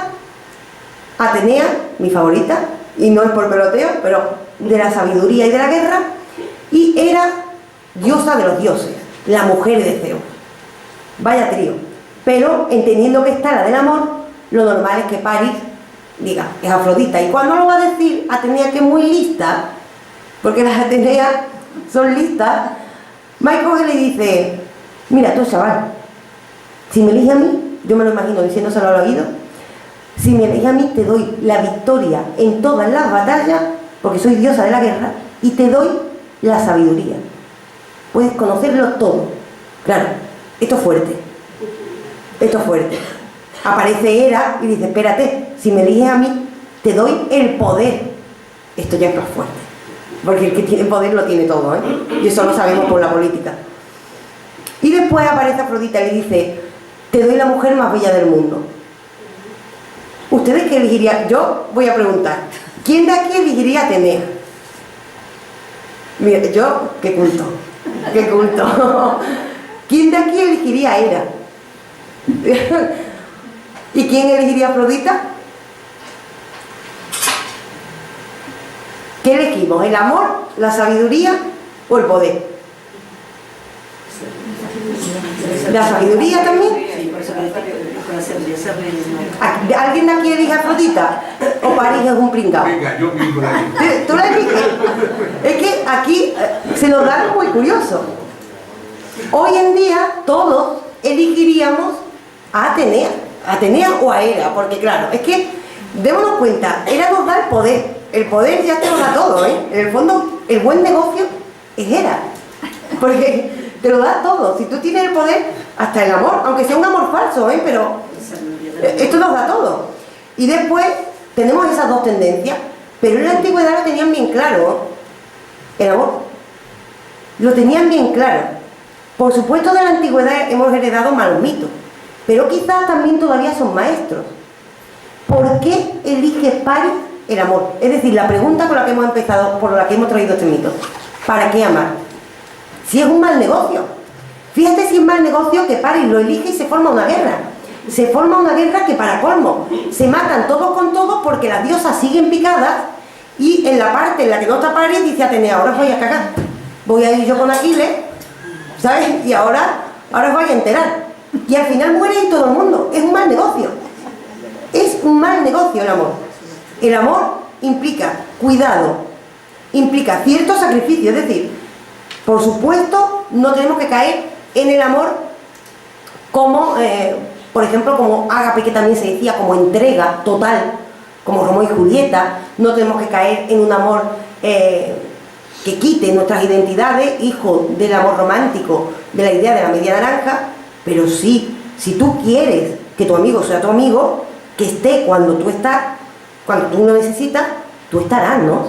Atenea, mi favorita, y no es por peloteo, pero de la sabiduría y de la guerra. Y Hera, diosa de los dioses, la mujer de Zeus. Vaya trío. Pero entendiendo que está la del amor, lo normal es que Paris diga, es Afrodita. Y cuando lo va a decir, Atenea, que es muy lista, porque las Ateneas son listas, Mike coge y le dice, mira tú, chaval, si me eliges a mí, yo me lo imagino diciéndoselo al oído, si me eliges a mí te doy la victoria en todas las batallas, porque soy diosa de la guerra, y te doy la sabiduría. Puedes conocerlo todo. Claro, esto es fuerte. Esto es fuerte. Aparece Hera y dice, espérate, si me eliges a mí, te doy el poder. Esto ya es más fuerte. Porque el que tiene poder lo tiene todo, ¿eh? Y eso lo sabemos por la política. Y después aparece Afrodita y le dice, te doy la mujer más bella del mundo. ¿Ustedes qué elegirían? Yo voy a preguntar, ¿quién de aquí elegiría a Atenea? Mira, yo, qué culto. Qué culto. ¿Quién de aquí elegiría a Hera? ¿Y quién elegiría a Afrodita? ¿Qué elegimos? ¿El amor, la sabiduría o el poder? ¿La sabiduría también? ¿Alguien de aquí elige a Afrodita? ¿O París es un pringao? Venga, yo mismo la digo. ¿Tú la eliges? Es que aquí se nos da algo muy curioso. Hoy en día todos elegiríamos a Atenea. Atenea o a Hera, porque claro, es que démonos cuenta, Hera nos da el poder. El poder ya te lo da todo, ¿eh? En el fondo, el buen negocio es Hera. Porque te lo da todo. Si tú tienes el poder, hasta el amor, aunque sea un amor falso, ¿eh? Pero esto nos da todo. Y después tenemos esas dos tendencias, pero en la antigüedad lo tenían bien claro, ¿eh? El amor. Lo tenían bien claro. Por supuesto, de la antigüedad hemos heredado malos mitos, pero quizás también todavía son maestros. ¿Por qué elige Paris el amor? Es decir, la pregunta con la que hemos empezado, por la que hemos traído este mito. ¿Para qué amar? Si es un mal negocio. Fíjate si es mal negocio que Paris lo elige y se forma una guerra. Se forma una guerra que, para colmo, se matan todos con todos porque las diosas siguen picadas, y en la parte en la que no está Paris dice Atenea, ahora os voy a cagar. Voy a ir yo con Aquiles, ¿sabes? Y ahora os vais a enterar. Y al final muere ahí todo el mundo. Es un mal negocio. Es un mal negocio el amor. El amor implica cuidado, implica cierto sacrificio. Es decir, por supuesto, no tenemos que caer en el amor como, por ejemplo, como ágape, que también se decía, como entrega total, como Romeo y Julieta. No tenemos que caer en un amor que quite nuestras identidades, hijo del amor romántico, de la idea de la media naranja. Pero sí, si tú quieres que tu amigo sea tu amigo, que esté cuando tú estás, cuando tú lo necesitas, tú estarás, ¿no?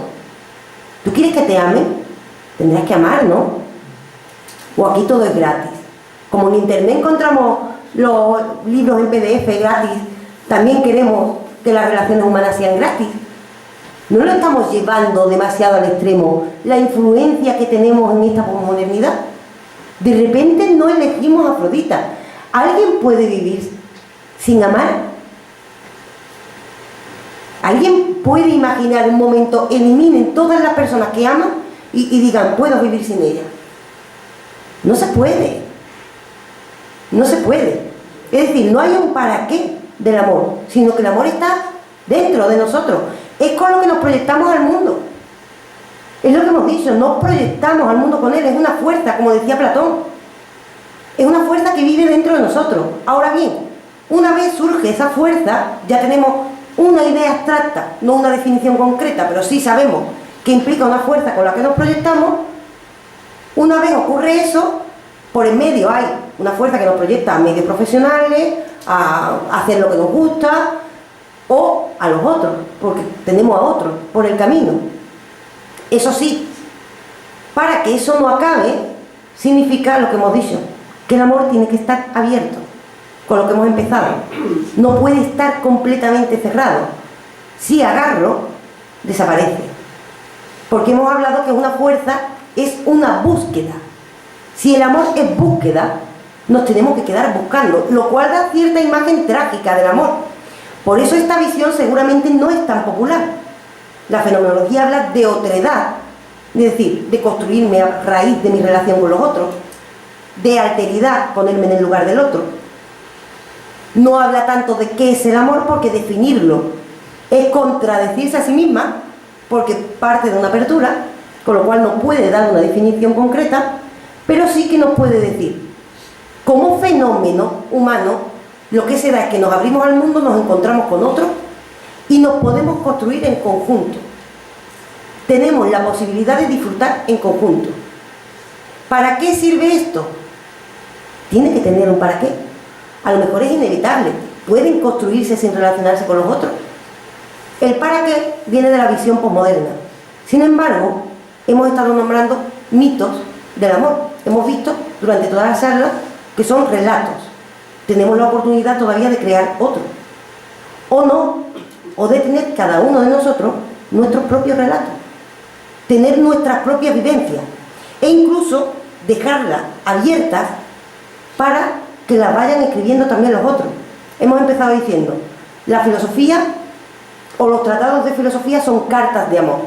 ¿Tú quieres que te amen? Tendrás que amar, ¿no? O aquí todo es gratis. Como en internet encontramos los libros en PDF gratis, también queremos que las relaciones humanas sean gratis. ¿No lo estamos llevando demasiado al extremo? La influencia que tenemos en esta posmodernidad. De repente no elegimos a Afrodita. ¿Alguien puede vivir sin amar? ¿Alguien puede imaginar un momento, eliminen todas las personas que aman y digan, puedo vivir sin ella? No se puede. No se puede. Es decir, no hay un para qué del amor, sino que el amor está dentro de nosotros. Es con lo que nos proyectamos al mundo. Es lo que hemos dicho, nos proyectamos al mundo con él. Es una fuerza, como decía Platón. Es una fuerza que vive dentro de nosotros. Ahora bien, una vez surge esa fuerza, ya tenemos una idea abstracta, no una definición concreta, pero sí sabemos que implica una fuerza con la que nos proyectamos. Una vez ocurre eso, por en medio hay una fuerza que nos proyecta a medios profesionales, a hacer lo que nos gusta, o a los otros, porque tenemos a otros por el camino. Eso sí, para que eso no acabe, significa lo que hemos dicho, que el amor tiene que estar abierto, con lo que hemos empezado. No puede estar completamente cerrado. Si agarro, desaparece. Porque hemos hablado que una fuerza es una búsqueda. Si el amor es búsqueda, nos tenemos que quedar buscando, lo cual da cierta imagen trágica del amor. Por eso esta visión seguramente no es tan popular. La fenomenología habla de otredad, es decir, de construirme a raíz de mi relación con los otros, de alteridad, ponerme en el lugar del otro. No habla tanto de qué es el amor, porque definirlo es contradecirse a sí misma, porque parte de una apertura, con lo cual no puede dar una definición concreta, pero sí que nos puede decir, como fenómeno humano, lo que se da es que nos abrimos al mundo, nos encontramos con otros y nos podemos construir en conjunto. Tenemos la posibilidad de disfrutar en conjunto. ¿Para qué sirve esto? Tiene que tener un para qué. A lo mejor es inevitable. Pueden construirse sin relacionarse con los otros. El para qué viene de la visión posmoderna. Sin embargo, hemos estado nombrando mitos del amor. Hemos visto durante toda la charla que son relatos. Tenemos la oportunidad todavía de crear otro. O no, o de tener cada uno de nosotros nuestros propios relatos. Tener nuestras propias vivencias. E incluso dejarlas abiertas para que las vayan escribiendo también los otros. Hemos empezado diciendo, la filosofía o los tratados de filosofía son cartas de amor.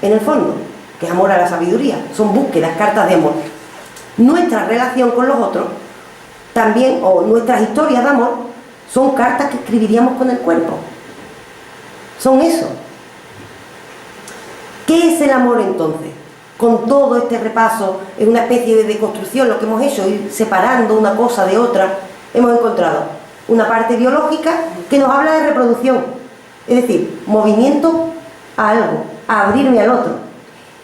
En el fondo, que es amor a la sabiduría, son búsquedas, cartas de amor. Nuestra relación con los otros también, o nuestras historias de amor, son cartas que escribiríamos con el cuerpo. Son eso. ¿Qué es el amor entonces? Con todo este repaso, en una especie de deconstrucción, lo que hemos hecho, ir separando una cosa de otra, hemos encontrado una parte biológica que nos habla de reproducción, es decir, movimiento a algo, a abrirme al otro.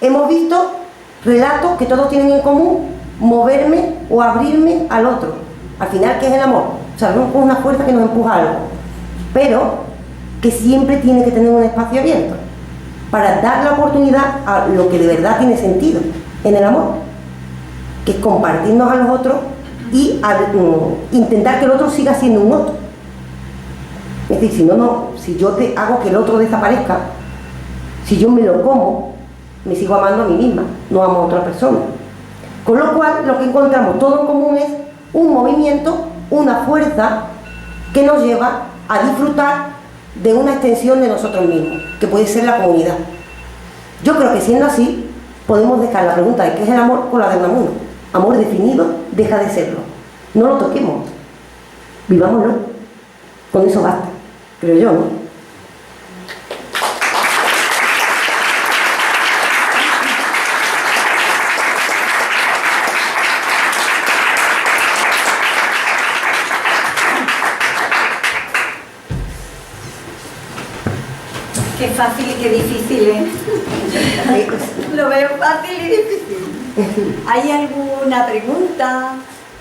Hemos visto relatos que todos tienen en común, moverme o abrirme al otro. Al final, ¿qué es el amor? Sabemos que es una fuerza que nos empuja a algo, pero que siempre tiene que tener un espacio abierto para dar la oportunidad a lo que de verdad tiene sentido en el amor, que es compartirnos a los otros y intentar que el otro siga siendo un otro. Es decir, si yo te hago que el otro desaparezca, si yo me lo como, me sigo amando a mí misma, no amo a otra persona. Con lo cual, lo que encontramos todo en común es un movimiento, una fuerza que nos lleva a disfrutar de una extensión de nosotros mismos, que puede ser la comunidad. Yo creo que siendo así, podemos dejar la pregunta de qué es el amor con la de Unamuno. Amor definido deja de serlo. No lo toquemos, vivámoslo. Con eso basta, creo yo, ¿no? Qué fácil y qué difícil, ¿eh? Lo veo fácil y difícil. ¿Hay alguna pregunta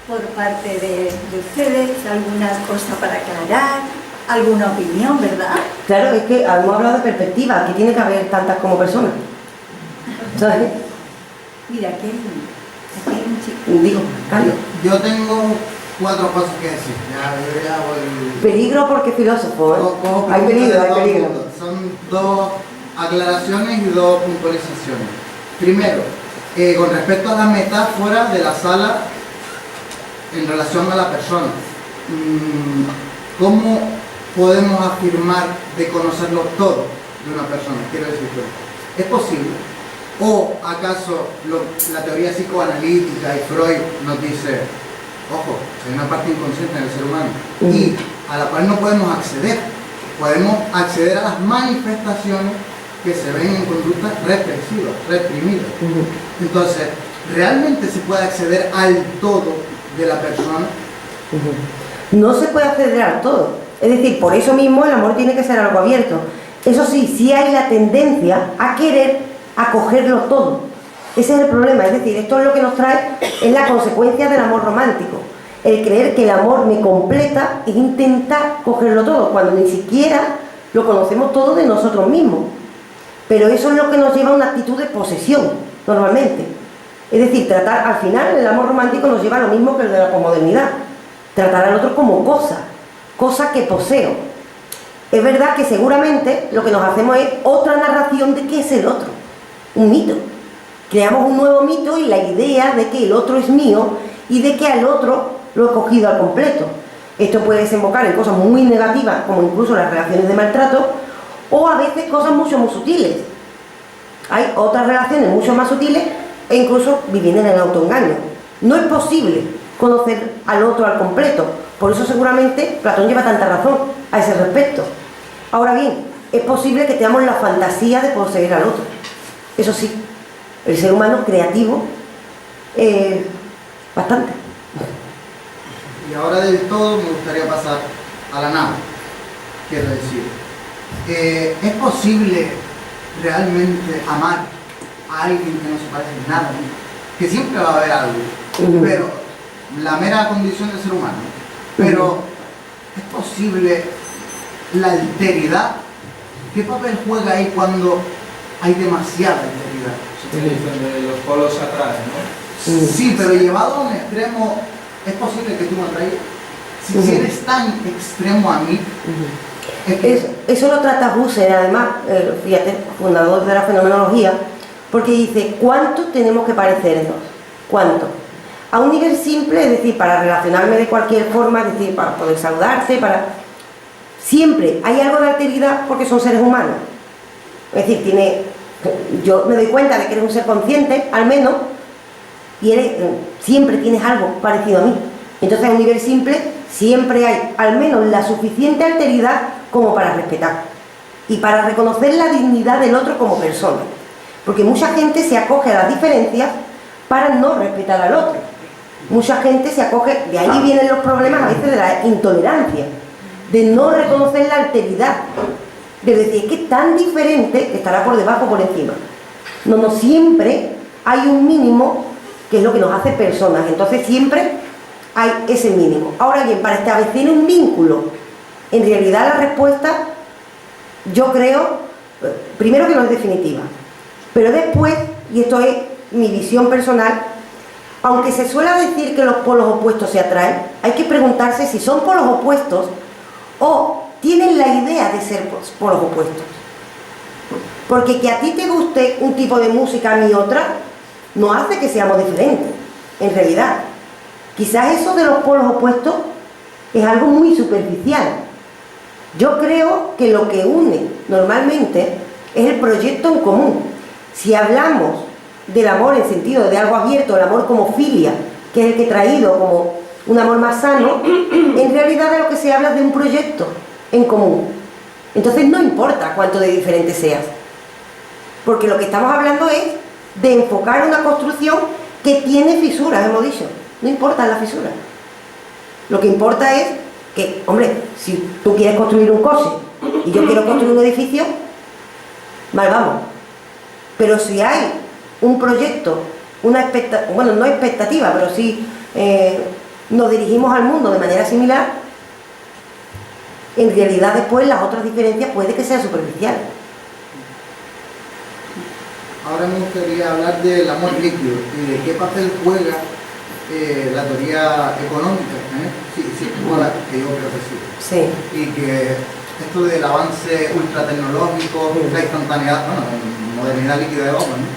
por parte de ustedes? ¿Alguna cosa para aclarar? ¿Alguna opinión, verdad? Claro, es que hemos hablado de perspectiva, que tiene que haber tantas como personas. ¿Sabes? Mira, aquí hay un chico. Digo, Carlos. Yo tengo 4 cosas que decir. Ya voy. Peligro porque filósofo, ¿eh? Hay peligro, hay peligro. Son 2 aclaraciones y 2 puntualizaciones. Primero, con respecto a la metáfora de la sala en relación a la persona, ¿cómo podemos afirmar de conocerlo todo de una persona? Quiero decir, ¿es posible? ¿O acaso la teoría psicoanalítica y Freud nos dice, ojo, hay una parte inconsciente del ser humano y a la cual no podemos acceder? Podemos acceder a las manifestaciones que se ven en conductas represivas, reprimidas. Entonces, ¿realmente se puede acceder al todo de la persona? No se puede acceder al todo. Es decir, por eso mismo el amor tiene que ser algo abierto. Eso sí, sí hay la tendencia a querer acogerlo todo. Ese es el problema. Es decir, esto es lo que nos trae, es la consecuencia del amor romántico. El creer que el amor me completa es intentar cogerlo todo, cuando ni siquiera lo conocemos todo de nosotros mismos. Pero eso es lo que nos lleva a una actitud de posesión, normalmente. Es decir, tratar, al final, el amor romántico nos lleva a lo mismo que el de la posmodernidad. Tratar al otro como cosa que poseo. Es verdad que seguramente lo que nos hacemos es otra narración de qué es el otro. Un mito. Creamos un nuevo mito y la idea de que el otro es mío y de que al otro lo he cogido al completo. Esto puede desembocar en cosas muy negativas, como incluso las relaciones de maltrato, o a veces cosas mucho más sutiles. Hay otras relaciones mucho más sutiles e incluso viviendo en el autoengaño. No es posible conocer al otro al completo. Por eso seguramente Platón lleva tanta razón a ese respecto. Ahora bien, es posible que tengamos la fantasía de poseer al otro. Eso sí, el ser humano creativo, bastante. Y ahora del todo me gustaría pasar a la nada. Quiero decir, ¿es posible realmente amar a alguien que no se parece en nada? Que siempre va a haber algo, pero la mera condición del ser humano. Pero, ¿es posible la alteridad? ¿Qué papel juega ahí cuando hay demasiada alteridad? Donde los polos se atraen, ¿no? Sí, pero llevado a un extremo, ¿es posible que tú me atraigas? Si eres tan extremo a mí, es que... Eso lo trata Husserl, además, fíjate, fundador de la fenomenología, porque dice, ¿cuánto tenemos que parecernos? ¿Cuánto? A un nivel simple, es decir, para relacionarme de cualquier forma, es decir, para poder saludarte, siempre hay algo de alteridad porque son seres humanos. Es decir, yo me doy cuenta de que eres un ser consciente, al menos, y siempre tienes algo parecido a mí. Entonces, a un nivel simple, siempre hay al menos la suficiente alteridad como para respetar y para reconocer la dignidad del otro como persona. Porque mucha gente se acoge a las diferencias para no respetar al otro. Mucha gente se acoge, de ahí vienen los problemas a veces de la intolerancia, de no reconocer la alteridad, de decir, es que es tan diferente que estará por debajo o por encima. No, siempre hay un mínimo que es lo que nos hace personas, entonces siempre hay ese mínimo. Ahora bien, para establecer un vínculo, en realidad la respuesta, yo creo, primero que no es definitiva, pero después, y esto es mi visión personal, aunque se suele decir que los polos opuestos se atraen, hay que preguntarse si son polos opuestos o tienen la idea de ser polos opuestos. Porque que a ti te guste un tipo de música, a mí otra, no hace que seamos diferentes, en realidad. Quizás eso de los polos opuestos es algo muy superficial. Yo creo que lo que une normalmente es el proyecto en común. Si hablamos del amor en sentido de algo abierto, el amor como filia, que es el que he traído como un amor más sano, en realidad de lo que se habla es de un proyecto en común. Entonces no importa cuánto de diferente seas, porque lo que estamos hablando es de enfocar una construcción que tiene fisuras, hemos dicho. No importa la fisura. Lo que importa es que, hombre, si tú quieres construir un coche y yo quiero construir un edificio, mal vamos. Pero si hay un proyecto, una expectativa, bueno, no expectativa, pero sí nos dirigimos al mundo de manera similar, en realidad después las otras diferencias puede que sean superficiales. Ahora me gustaría hablar del amor líquido y de qué papel juega la teoría económica, sí, bueno, que yo creo que sí. Sí. Y que esto del avance ultratecnológico, la instantaneidad, bueno, modernidad líquida de Obama, ¿no?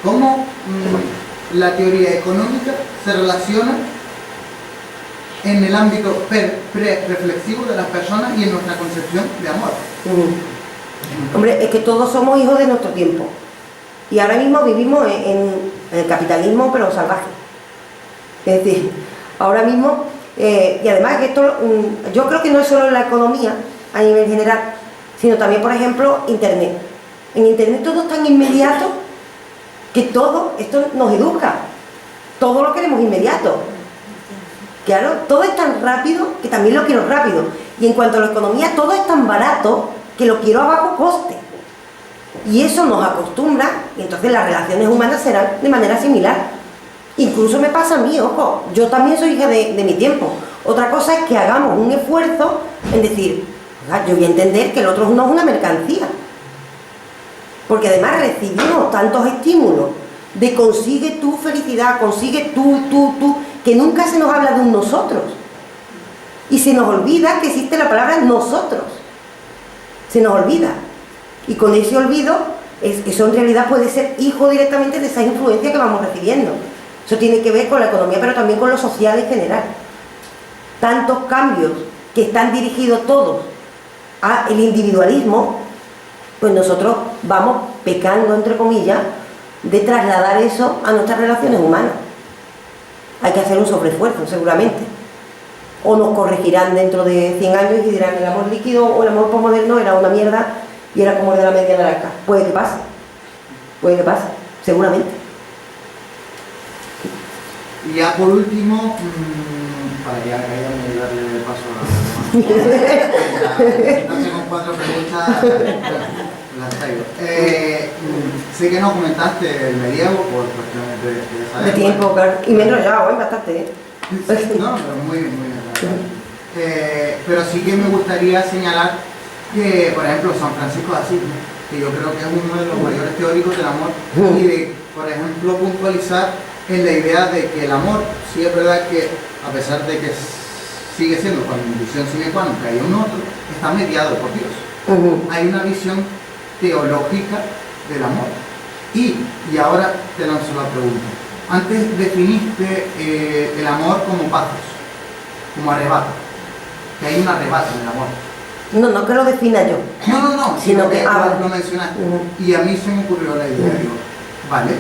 ¿Cómo la teoría económica se relaciona en el ámbito pre-reflexivo de las personas y en nuestra concepción de amor? Hombre, es que todos somos hijos de nuestro tiempo. Y ahora mismo vivimos en el capitalismo, pero salvaje. Es decir, ahora mismo, y además que esto, yo creo que no es solo la economía a nivel general, sino también, por ejemplo, Internet. En Internet todo es tan inmediato que todo esto nos educa. Todo lo queremos inmediato. Claro, todo es tan rápido que también lo quiero rápido. Y en cuanto a la economía, todo es tan barato que lo quiero a bajo coste. Y eso nos acostumbra, y entonces las relaciones humanas serán de manera similar. Incluso me pasa a mí, ojo, yo también soy hija de mi tiempo. Otra cosa es que hagamos un esfuerzo en decir, yo voy a entender que el otro no es una mercancía. Porque además recibimos tantos estímulos de consigue tu felicidad, consigue tú, que nunca se nos habla de un nosotros. Y se nos olvida que existe la palabra nosotros. Se nos olvida. Y con ese olvido, eso en realidad puede ser hijo directamente de esa influencia que vamos recibiendo. Eso tiene que ver con la economía, pero también con lo social en general. Tantos cambios que están dirigidos todos al individualismo, pues nosotros vamos pecando, entre comillas, de trasladar eso a nuestras relaciones humanas. Hay que hacer un sobreesfuerzo, seguramente. O nos corregirán dentro de 100 años y dirán el amor líquido o el amor postmoderno era una mierda y era como el de la media naranja. Puede que pase, seguramente. Y ya por último, para ya callarme y darle paso a la entonces con 4 preguntas las traigo. Sé que no comentaste el medievo por cuestiones de esa De tiempo, claro. Y me he enrollado, bastante, No, pero muy bien. Pero sí que me gustaría señalar que, por ejemplo, San Francisco de Asís, ¿no? Que yo creo que es uno de los mayores teóricos del amor, y de, por ejemplo, puntualizar en la idea de que el amor, sí es verdad que, a pesar de que sigue siendo condición sine qua non que hay un otro, está mediado por Dios. Hay una visión teológica del amor. Y ahora te lanzo la pregunta. Antes definiste el amor como pathos, como arrebato, que hay un arrebato en el amor. No que lo defina yo. No, sino que lo mencionaste. Y a mí se me ocurrió la idea, digo, vale,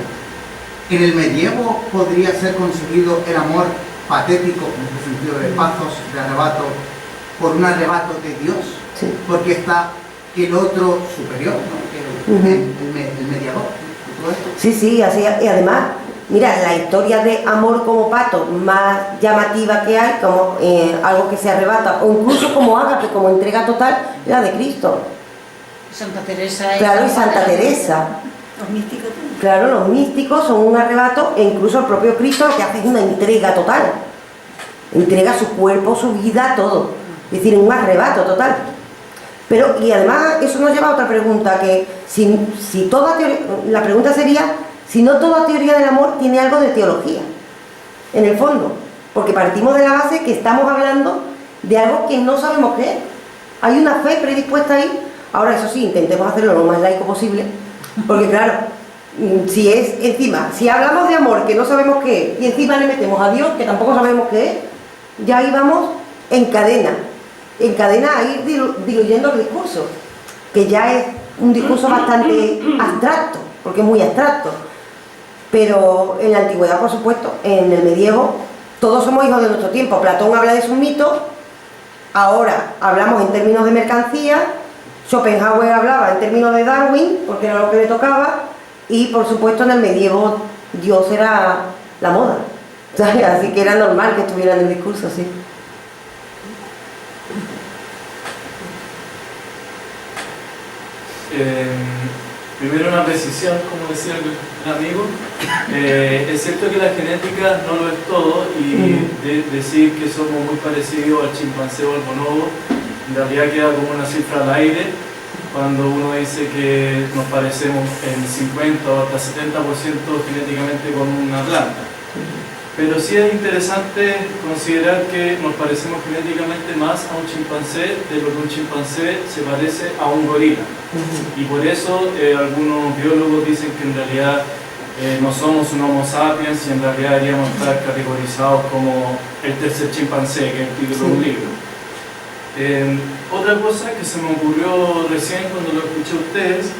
en el medievo podría ser conseguido el amor patético, en el sentido de pathos, de arrebato, por un arrebato de Dios, sí. Porque está el otro superior, ¿no? el mediador, todo esto. Sí, así, y además, mira, la historia de amor como pato más llamativa que hay, como algo que se arrebata, o incluso como ágape, como entrega total, la de Cristo. Santa Teresa. Claro, y Santa Teresa. Los místicos también. Claro, los místicos son un arrebato, e incluso el propio Cristo lo que hace es una entrega total. Entrega su cuerpo, su vida, todo. Es decir, un arrebato total. Pero, y además, eso nos lleva a otra pregunta, que si toda teoría, la pregunta sería, si no toda teoría del amor tiene algo de teología, en el fondo, porque partimos de la base que estamos hablando de algo que no sabemos qué es. Hay una fe predispuesta ahí. Ahora, eso sí, intentemos hacerlo lo más laico posible, porque claro, si hablamos de amor que no sabemos qué es, y encima le metemos a Dios que tampoco sabemos qué es, ya ahí vamos en cadena a ir diluyendo el discurso, que ya es un discurso bastante abstracto, porque es muy abstracto. Pero en la antigüedad, por supuesto, en el medievo, todos somos hijos de nuestro tiempo. Platón habla de sus mitos, ahora hablamos en términos de mercancía, Schopenhauer hablaba en términos de Darwin, porque era lo que le tocaba, y por supuesto en el medievo Dios era la moda, ¿sabes? Así que era normal que estuviera en el discurso, sí. Primero una precisión, como decía el amigo. Es cierto que la genética no lo es todo, y decir que somos muy parecidos al chimpancé o al bonobo en realidad queda como una cifra al aire cuando uno dice que nos parecemos en 50 o hasta 70% genéticamente con una planta. Pero sí es interesante considerar que nos parecemos genéticamente más a un chimpancé de lo que un chimpancé se parece a un gorila. Y por eso algunos biólogos dicen que en realidad no somos un Homo sapiens y en realidad deberíamos estar categorizados como el tercer chimpancé, que es el título de un libro. Otra cosa que se me ocurrió recién cuando lo escuché a ustedes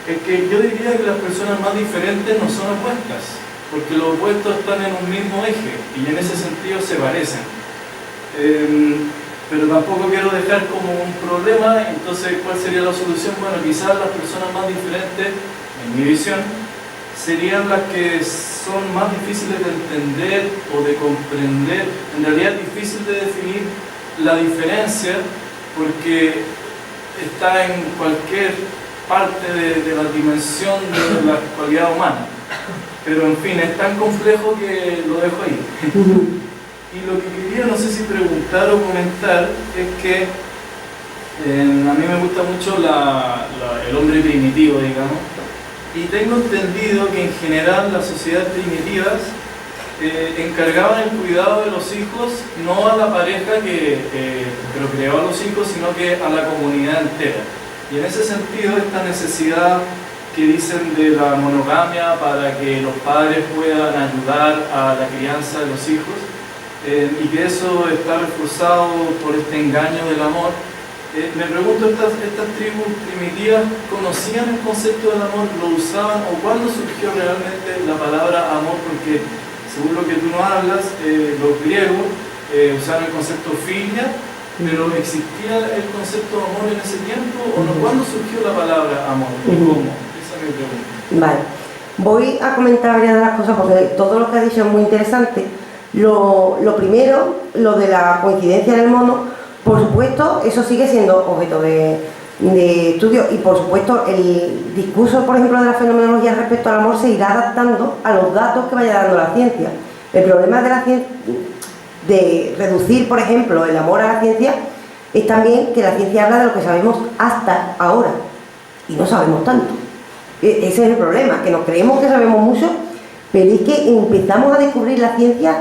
es que yo diría que las personas más diferentes no son opuestas, porque los opuestos están en un mismo eje y en ese sentido se parecen. Pero tampoco quiero dejar como un problema. Entonces, ¿cuál sería la solución? Bueno, quizás las personas más diferentes, en mi visión, serían las que son más difíciles de entender o de comprender. En realidad es difícil de definir la diferencia porque está en cualquier parte de la dimensión de la cualidad humana. Pero en fin, es tan complejo que lo dejo ahí. Y lo que quería, no sé si preguntar o comentar, es que a mí me gusta mucho el hombre primitivo, digamos, y tengo entendido que en general las sociedades primitivas encargaban el cuidado de los hijos no a la pareja que procreó a los hijos, sino que a la comunidad entera. Y en ese sentido, esta necesidad que dicen de la monogamia para que los padres puedan ayudar a la crianza de los hijos, y que eso está reforzado por este engaño del amor. Me pregunto, ¿estas tribus primitivas conocían el concepto del amor? ¿Lo usaban? ¿O cuándo surgió realmente la palabra amor? Porque según lo que tú nos hablas, los griegos usaban el concepto filia, pero ¿existía el concepto de amor en ese tiempo? ¿O no? ¿Cuándo surgió la palabra amor? ¿Y cómo? Esa es mi pregunta. Vale, voy a comentar varias de las cosas porque todo lo que ha dicho es muy interesante. Lo primero, lo de la coincidencia en el mono, por supuesto, eso sigue siendo objeto de estudio y por supuesto el discurso, por ejemplo, de la fenomenología respecto al amor se irá adaptando a los datos que vaya dando la ciencia. El problema de la ciencia, de reducir, por ejemplo, el amor a la ciencia, es también que la ciencia habla de lo que sabemos hasta ahora y no sabemos tanto. Ese es el problema, que nos creemos que sabemos mucho, pero es que empezamos a descubrir la ciencia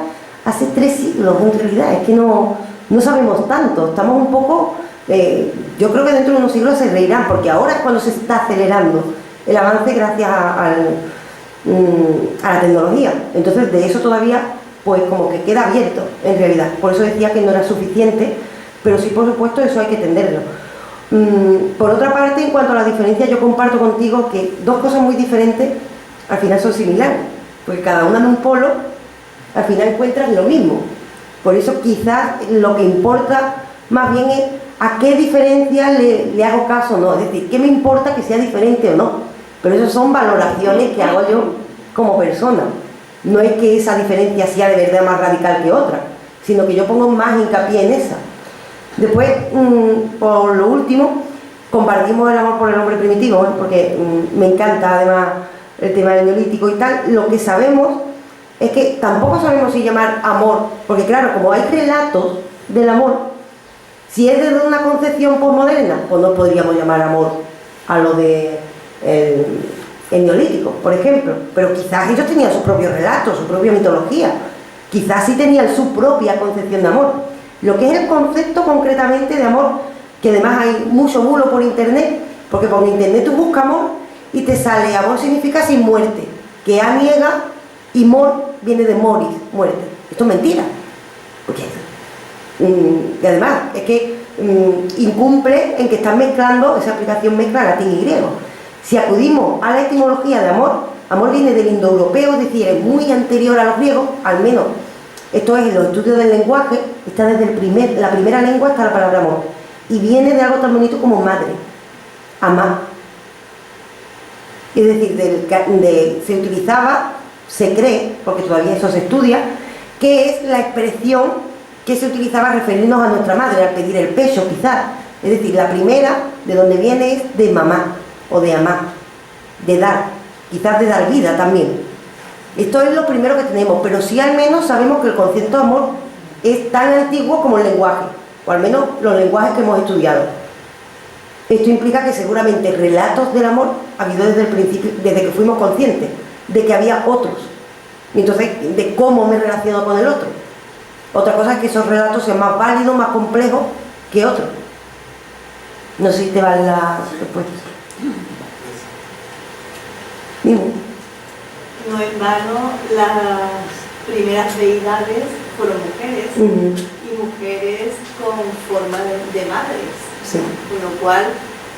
hace 3 siglos, en realidad, es que no sabemos tanto, estamos un poco, yo creo que dentro de unos siglos se reirán, porque ahora es cuando se está acelerando el avance gracias a la tecnología, entonces de eso todavía, pues como que queda abierto, en realidad, por eso decía que no era suficiente, pero sí, por supuesto, eso hay que entenderlo. Por otra parte, en cuanto a la diferencia, yo comparto contigo que dos cosas muy diferentes al final son similares, porque cada una en un polo al final encuentras lo mismo. Por eso quizás lo que importa más bien es a qué diferencia le hago caso o no, es decir, qué me importa que sea diferente o no, pero esas son valoraciones que hago yo como persona. No es que esa diferencia sea de verdad más radical que otra, sino que yo pongo más hincapié en esa. Después, por lo último, compartimos el amor por el hombre primitivo, porque me encanta además el tema del neolítico y tal. Lo que sabemos es que tampoco sabemos si llamar amor, porque claro, como hay relatos del amor, si es desde una concepción posmoderna, pues no podríamos llamar amor a lo de el neolítico, por ejemplo, pero quizás ellos tenían sus propios relatos, su propia mitología, quizás sí tenían su propia concepción de amor. Lo que es el concepto concretamente de amor, que además hay mucho bulo por internet, porque por internet tú buscas amor y te sale amor significa sin muerte, que A niega y mor viene de moris, muerte. Esto es mentira, porque y además es que incumple en que están mezclando, esa aplicación mezcla latín y griego. Si acudimos a la etimología de amor, amor viene del indoeuropeo, es decir, es muy anterior a los griegos, al menos esto es en los estudios del lenguaje, está desde la primera lengua está la palabra amor, y viene de algo tan bonito como madre, amar. Es decir, se utilizaba, se cree, porque todavía eso se estudia, que es la expresión que se utilizaba al referirnos a nuestra madre, al pedir el pecho quizás. Es decir, la primera de donde viene es de mamá o de amar, de dar, quizás de dar vida también. Esto es lo primero que tenemos, pero sí al menos sabemos que el concepto de amor es tan antiguo como el lenguaje, o al menos los lenguajes que hemos estudiado. Esto implica que seguramente relatos del amor ha habido desde el principio, desde que fuimos conscientes de que había otros Y entonces, de cómo me relaciono con el otro. Otra cosa es que esos relatos sean más válidos, más complejos que otros. No sé si te vale la respuesta. Dime. No en vano, las primeras deidades fueron mujeres, y mujeres con forma de madres. Sí. Con lo cual,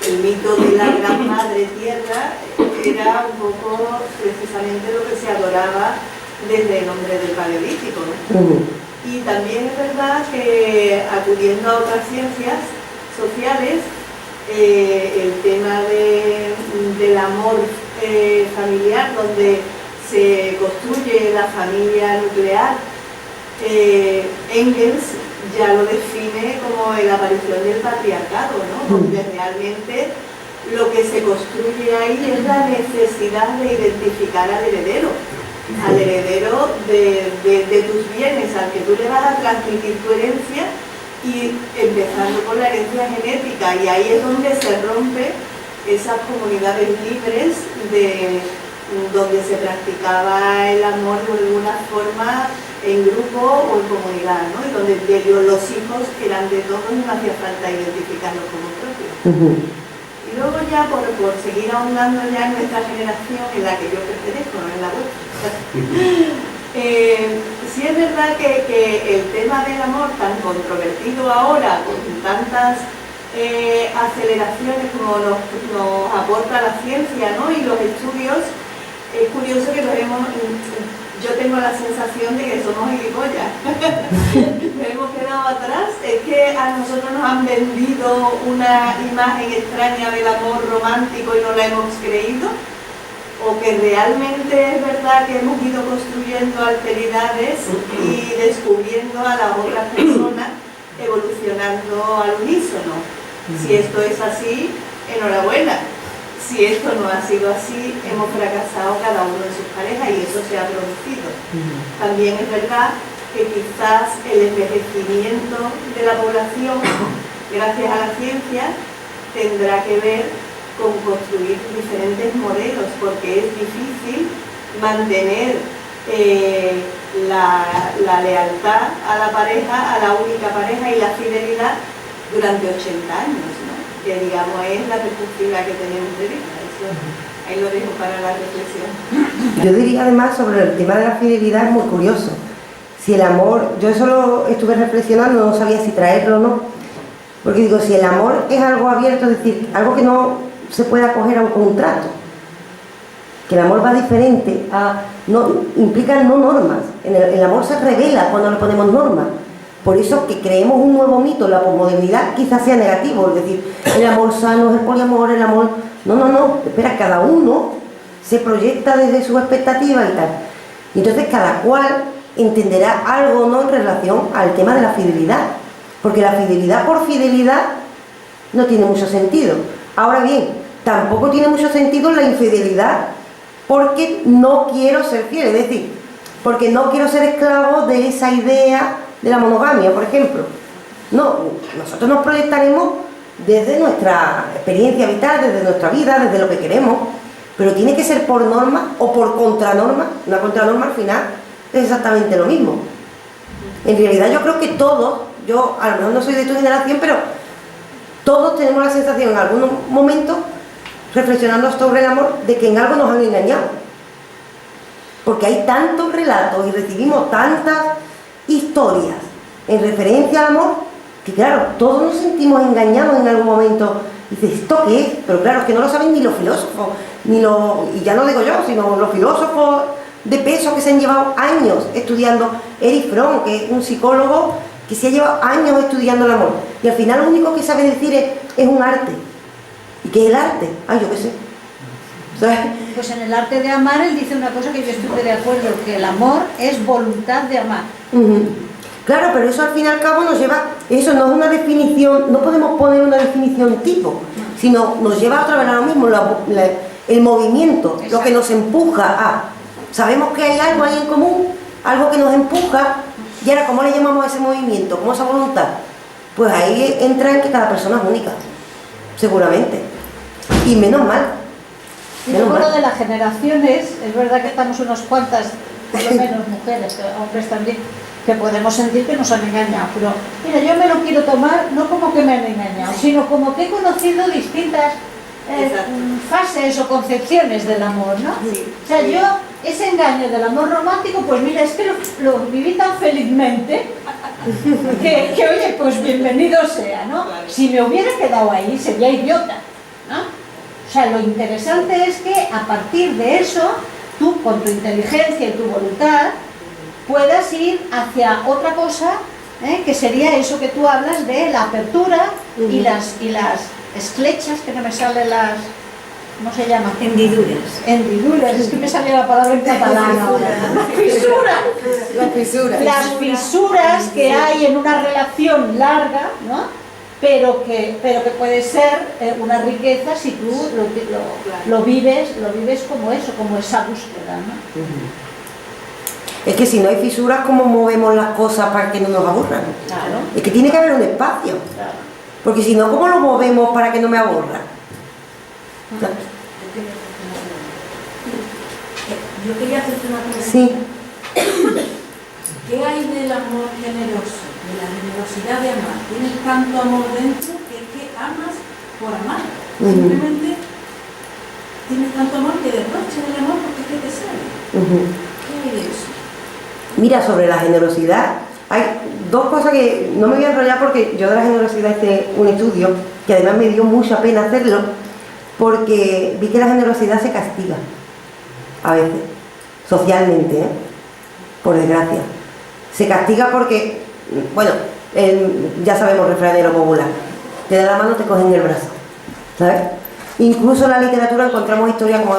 el mito de la gran madre tierra era un poco precisamente lo que se adoraba desde el hombre del Paleolítico, ¿no? Y también es verdad que, acudiendo a otras ciencias sociales, el tema del amor familiar, donde se construye la familia nuclear, Engels ya lo define como la aparición del patriarcado, ¿no? Donde realmente lo que se construye ahí es la necesidad de identificar al heredero de tus bienes, al que tú le vas a transmitir tu herencia, y empezando por la herencia genética, y ahí es donde se rompe esas comunidades libres donde se practicaba el amor de alguna forma en grupo o en comunidad, ¿no? Y donde los hijos eran de todos y no hacía falta identificarlos como propios. Y luego ya, por seguir ahondando ya en nuestra generación, en la que yo pertenezco, no en la vuestra, sí es verdad que el tema del amor, tan controvertido ahora, con tantas aceleraciones como nos aporta la ciencia, ¿no? Y los estudios, es curioso que yo tengo la sensación de que somos gilipollas. Nos hemos quedado atrás. Es que a nosotros nos han vendido una imagen extraña del amor romántico y no la hemos creído, o que realmente es verdad que hemos ido construyendo alteridades y descubriendo a las otras personas, evolucionando al unísono. Si esto es así, enhorabuena. Si esto no ha sido así, hemos fracasado cada uno en sus parejas, y eso se ha producido. También es verdad que quizás el envejecimiento de la población, gracias a la ciencia, tendrá que ver con construir diferentes modelos, porque es difícil mantener la lealtad a la pareja, a la única pareja, y la fidelidad durante 80 años, ¿no? Que digamos es la perspectiva que tenemos de vida. Eso, ahí lo dejo para la reflexión. Yo diría además sobre el tema de la fidelidad, es muy curioso. Si el amor, yo eso lo estuve reflexionando, no sabía si traerlo o no, porque digo, si el amor es algo abierto, es decir, algo que no se puede acoger a un contrato, que el amor va diferente a, no, implica no normas, el amor se revela cuando le ponemos normas. Por eso que creemos un nuevo mito, la posmodernidad quizás sea negativo, es decir, el amor sano, el poliamor, el amor... No, espera, cada uno se proyecta desde su expectativa y tal. Y entonces cada cual entenderá algo o no en relación al tema de la fidelidad, porque la fidelidad por fidelidad no tiene mucho sentido. Ahora bien, tampoco tiene mucho sentido la infidelidad porque no quiero ser fiel, es decir, porque no quiero ser esclavo de esa idea de la monogamia, por ejemplo. No, nosotros nos proyectaremos desde nuestra experiencia vital, desde nuestra vida, desde lo que queremos, pero tiene que ser por norma o por contranorma. Una contranorma al final es exactamente lo mismo. En realidad yo creo que todos, yo a lo mejor no soy de tu generación, pero todos tenemos la sensación en algunos momentos, reflexionando sobre el amor, de que en algo nos han engañado, porque hay tantos relatos y recibimos tantas historias en referencia al amor, que claro, todos nos sentimos engañados en algún momento. Dices, ¿esto qué es? Pero claro, es que no lo saben ni los filósofos, y ya no digo yo, sino los filósofos de peso que se han llevado años estudiando. Erich Fromm, que es un psicólogo que se ha llevado años estudiando el amor, y al final lo único que sabe decir es un arte. ¿Y qué es el arte? Ay, yo qué sé. ¿Sabes? Pues en el arte de amar él dice una cosa que yo estoy de acuerdo, que el amor es voluntad de amar. Claro, pero eso al fin y al cabo nos lleva, eso no es una definición, no podemos poner una definición tipo, sino nos lleva otra vez a lo mismo, el movimiento. Exacto. Lo que nos empuja a, sabemos que hay algo ahí en común, algo que nos empuja, y ahora ¿cómo le llamamos a ese movimiento? ¿Cómo esa voluntad? Pues ahí entra en que cada persona es única, seguramente, y menos mal. Y luego lo de las generaciones, es verdad que estamos unas cuantas por lo menos mujeres, hombres también, que podemos sentir que nos han engañado. Pero mira, yo me lo quiero tomar no como que me han engañado, sino como que he conocido distintas fases o concepciones del amor, ¿no? Sí. O sea, yo ese engaño del amor romántico, pues mira, es que lo viví tan felizmente que oye, pues bienvenido sea, ¿no? Si me hubiera quedado ahí sería idiota, ¿no? O sea, lo interesante es que a partir de eso, tú con tu inteligencia y tu voluntad puedas ir hacia otra cosa, que sería eso que tú hablas de la apertura y las esclechas, que no me salen las... ¿Cómo se llama? Hendiduras. Hendiduras, es que me salió la palabra en catalán ahora. Fisuras. La fisura. Las fisuras que hay en una relación larga, ¿no? Pero que puede ser una riqueza si tú lo vives como eso, como esa búsqueda, ¿no? Es que si no hay fisuras, ¿cómo movemos las cosas para que no nos aburran? Claro, Es que tiene que haber un espacio, claro. porque si no, ¿cómo lo movemos para que no me aburra? Yo quería hacerte una pregunta. Sí. ¿Qué hay del amor generoso, de la generosidad de amar? Tienes tanto amor dentro que es que amas por amar. Simplemente tienes tanto amor que derrochas el amor porque es que te sale. ¿Qué hay de eso? Mira, sobre la generosidad, hay dos cosas que no me voy a enrollar porque yo de la generosidad hice un estudio que además me dio mucha pena hacerlo porque vi que la generosidad se castiga a veces, socialmente, por desgracia. Se castiga porque, bueno, ya sabemos refranero popular, te da la mano, te cogen el brazo, ¿sabes? Incluso en la literatura encontramos historias como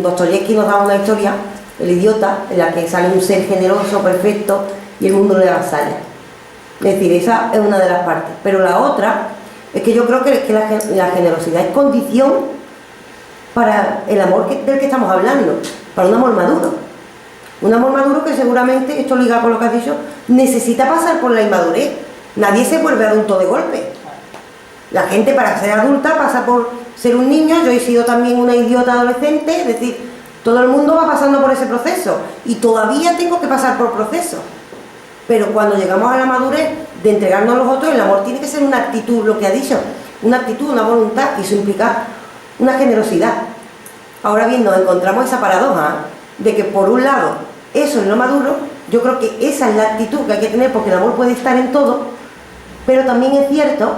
Dostoyevsky nos da una historia, El idiota, en la que sale un ser generoso, perfecto, y el mundo le avasalla. Es decir, esa es una de las partes. Pero la otra es que yo creo que la generosidad es condición para el amor del que estamos hablando, para un amor maduro. Un amor maduro que seguramente, esto liga con lo que has dicho, necesita pasar por la inmadurez. Nadie se vuelve adulto de golpe. La gente para ser adulta pasa por ser un niño. Yo he sido también una idiota adolescente, es decir, todo el mundo va pasando por ese proceso y todavía tengo que pasar por procesos. Pero cuando llegamos a la madurez de entregarnos a los otros, el amor tiene que ser una actitud, lo que ha dicho, una actitud, una voluntad, y eso implica una generosidad. Ahora bien, nos encontramos esa paradoja de que por un lado eso es lo maduro. Yo creo que esa es la actitud que hay que tener porque el amor puede estar en todo, pero también es cierto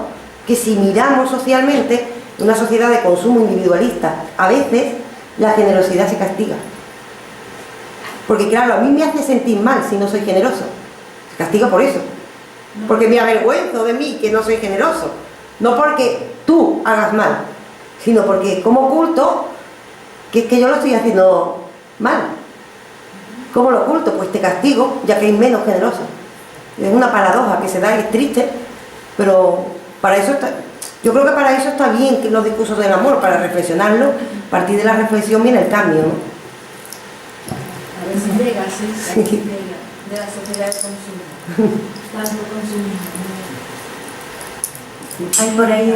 que si miramos socialmente, una sociedad de consumo individualista, a veces la generosidad se castiga. Porque claro, a mí me hace sentir mal si no soy generoso. Se castiga por eso. Porque me avergüenzo de mí que no soy generoso. No porque tú hagas mal, sino porque como oculto que yo lo estoy haciendo mal. ¿Cómo lo oculto? Pues te castigo, ya que hay menos generoso. Es una paradoja que se da y es triste, pero para eso está, yo creo que para eso está bien que los discursos del amor, para reflexionarlo. A partir de la reflexión viene el cambio, ¿no? A ver si llega, sí, de la sociedad de consumo. Tanto consumismo. Hay por ahí,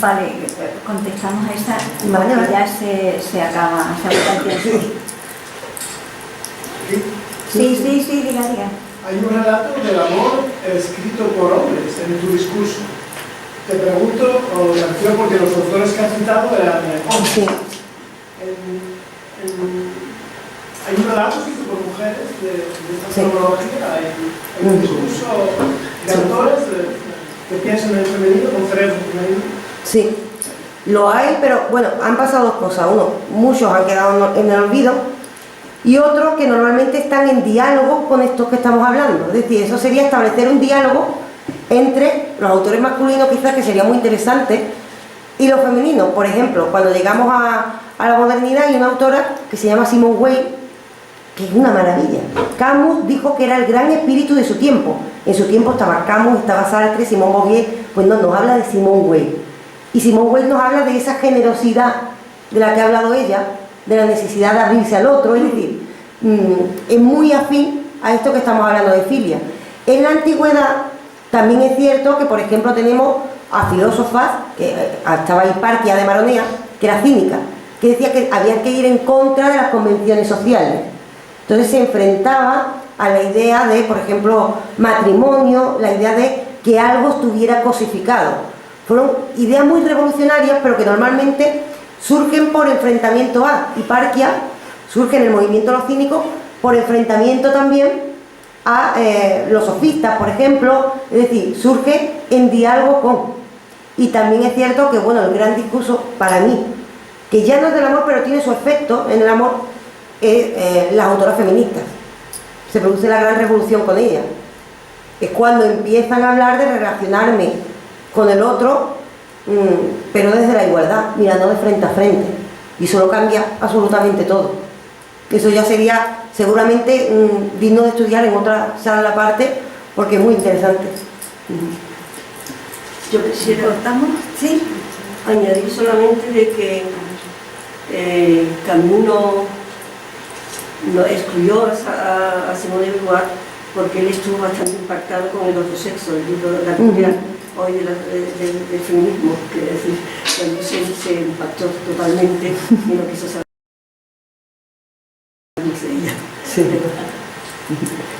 vale, contestamos a esa, Vale, vale. ya se acaba el tiempo. Sí, diga. Hay un relato del amor escrito por hombres en tu discurso. Te pregunto, o te refiero porque los autores que has citado eran hombres. Sí. Hay un relato escrito por mujeres de esta Sí. cronología. Hay un discurso de autores que piensan en el femenino, con cerebro femenino. Sí, lo hay, pero bueno, han pasado dos cosas. Uno, muchos han quedado en el olvido, y otros que normalmente están en diálogo con estos que estamos hablando. Es decir, eso sería establecer un diálogo entre los autores masculinos, quizás, que sería muy interesante, y los femeninos. Por ejemplo, cuando llegamos a la modernidad, hay una autora que se llama Simone Weil, que es una maravilla. Camus dijo que era el gran espíritu de su tiempo. En su tiempo estaba Camus, estaba Sartre, Simone Beauvoir. Pues no, nos habla de Simone Weil. Y Simone Weil nos habla de esa generosidad de la que ha hablado ella, de la necesidad de abrirse al otro. Es decir, es muy afín a esto que estamos hablando de filia. En la antigüedad también es cierto que, por ejemplo, tenemos a filósofas, que estaba Hiparquia de Maronea, que era cínica, que decía que había que ir en contra de las convenciones sociales. Entonces se enfrentaba a la idea de, por ejemplo, matrimonio, la idea de que algo estuviera cosificado. Fueron ideas muy revolucionarias, pero que normalmente surgen por enfrentamiento a hiparquia, surge en el movimiento de los cínicos por enfrentamiento también a los sofistas, por ejemplo, es decir, surge en diálogo con. Y también es cierto que, bueno, el gran discurso para mí, que ya no es del amor, pero tiene su efecto en el amor, es las autoras feministas. Se produce la gran revolución con ellas. Es cuando empiezan a hablar de relacionarme con el otro, pero desde la igualdad, mirando de frente a frente. Y eso lo cambia absolutamente todo. Eso ya sería seguramente digno de estudiar en otra sala aparte, porque es muy interesante. Yo quisiera ¿Sí? añadir solamente de que Camus no excluyó a Simone de Beauvoir porque él estuvo bastante impactado con el otro sexo, el libro de la primera hoy del feminismo, quiere decir, cuando se impactó totalmente y no quiso saber de ella. Sí.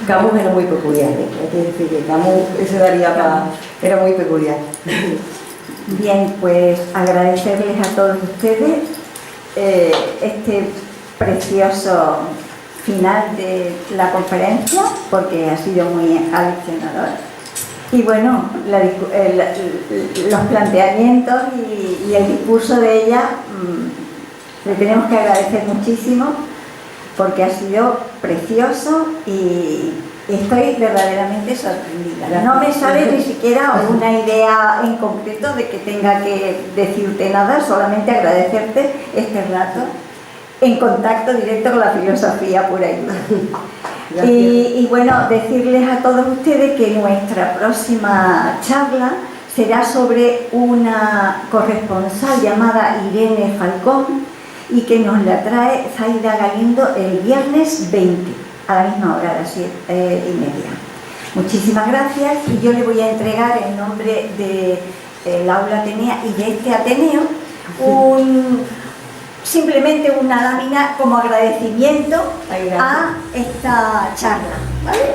Camus era muy peculiar, hay que decir que Camus ese daría para... era muy peculiar. Bien, pues agradecerles a todos ustedes este precioso final de la conferencia, porque ha sido muy aleccionador. Y bueno, los planteamientos y el discurso de ella le tenemos que agradecer muchísimo, porque ha sido precioso y estoy verdaderamente sorprendida. No me sale ni siquiera una idea en concreto de que tenga que decirte nada, solamente agradecerte este rato en contacto directo con la filosofía pura y dura. Y bueno, decirles a todos ustedes que nuestra próxima charla será sobre una corresponsal llamada Irene Falcón y que nos la trae Zaida Galindo el viernes 20 a la misma hora, a las 7:30. Muchísimas gracias, y yo le voy a entregar en nombre del Aula Atenea y de este Ateneo simplemente una lámina como agradecimiento a esta charla, ¿vale?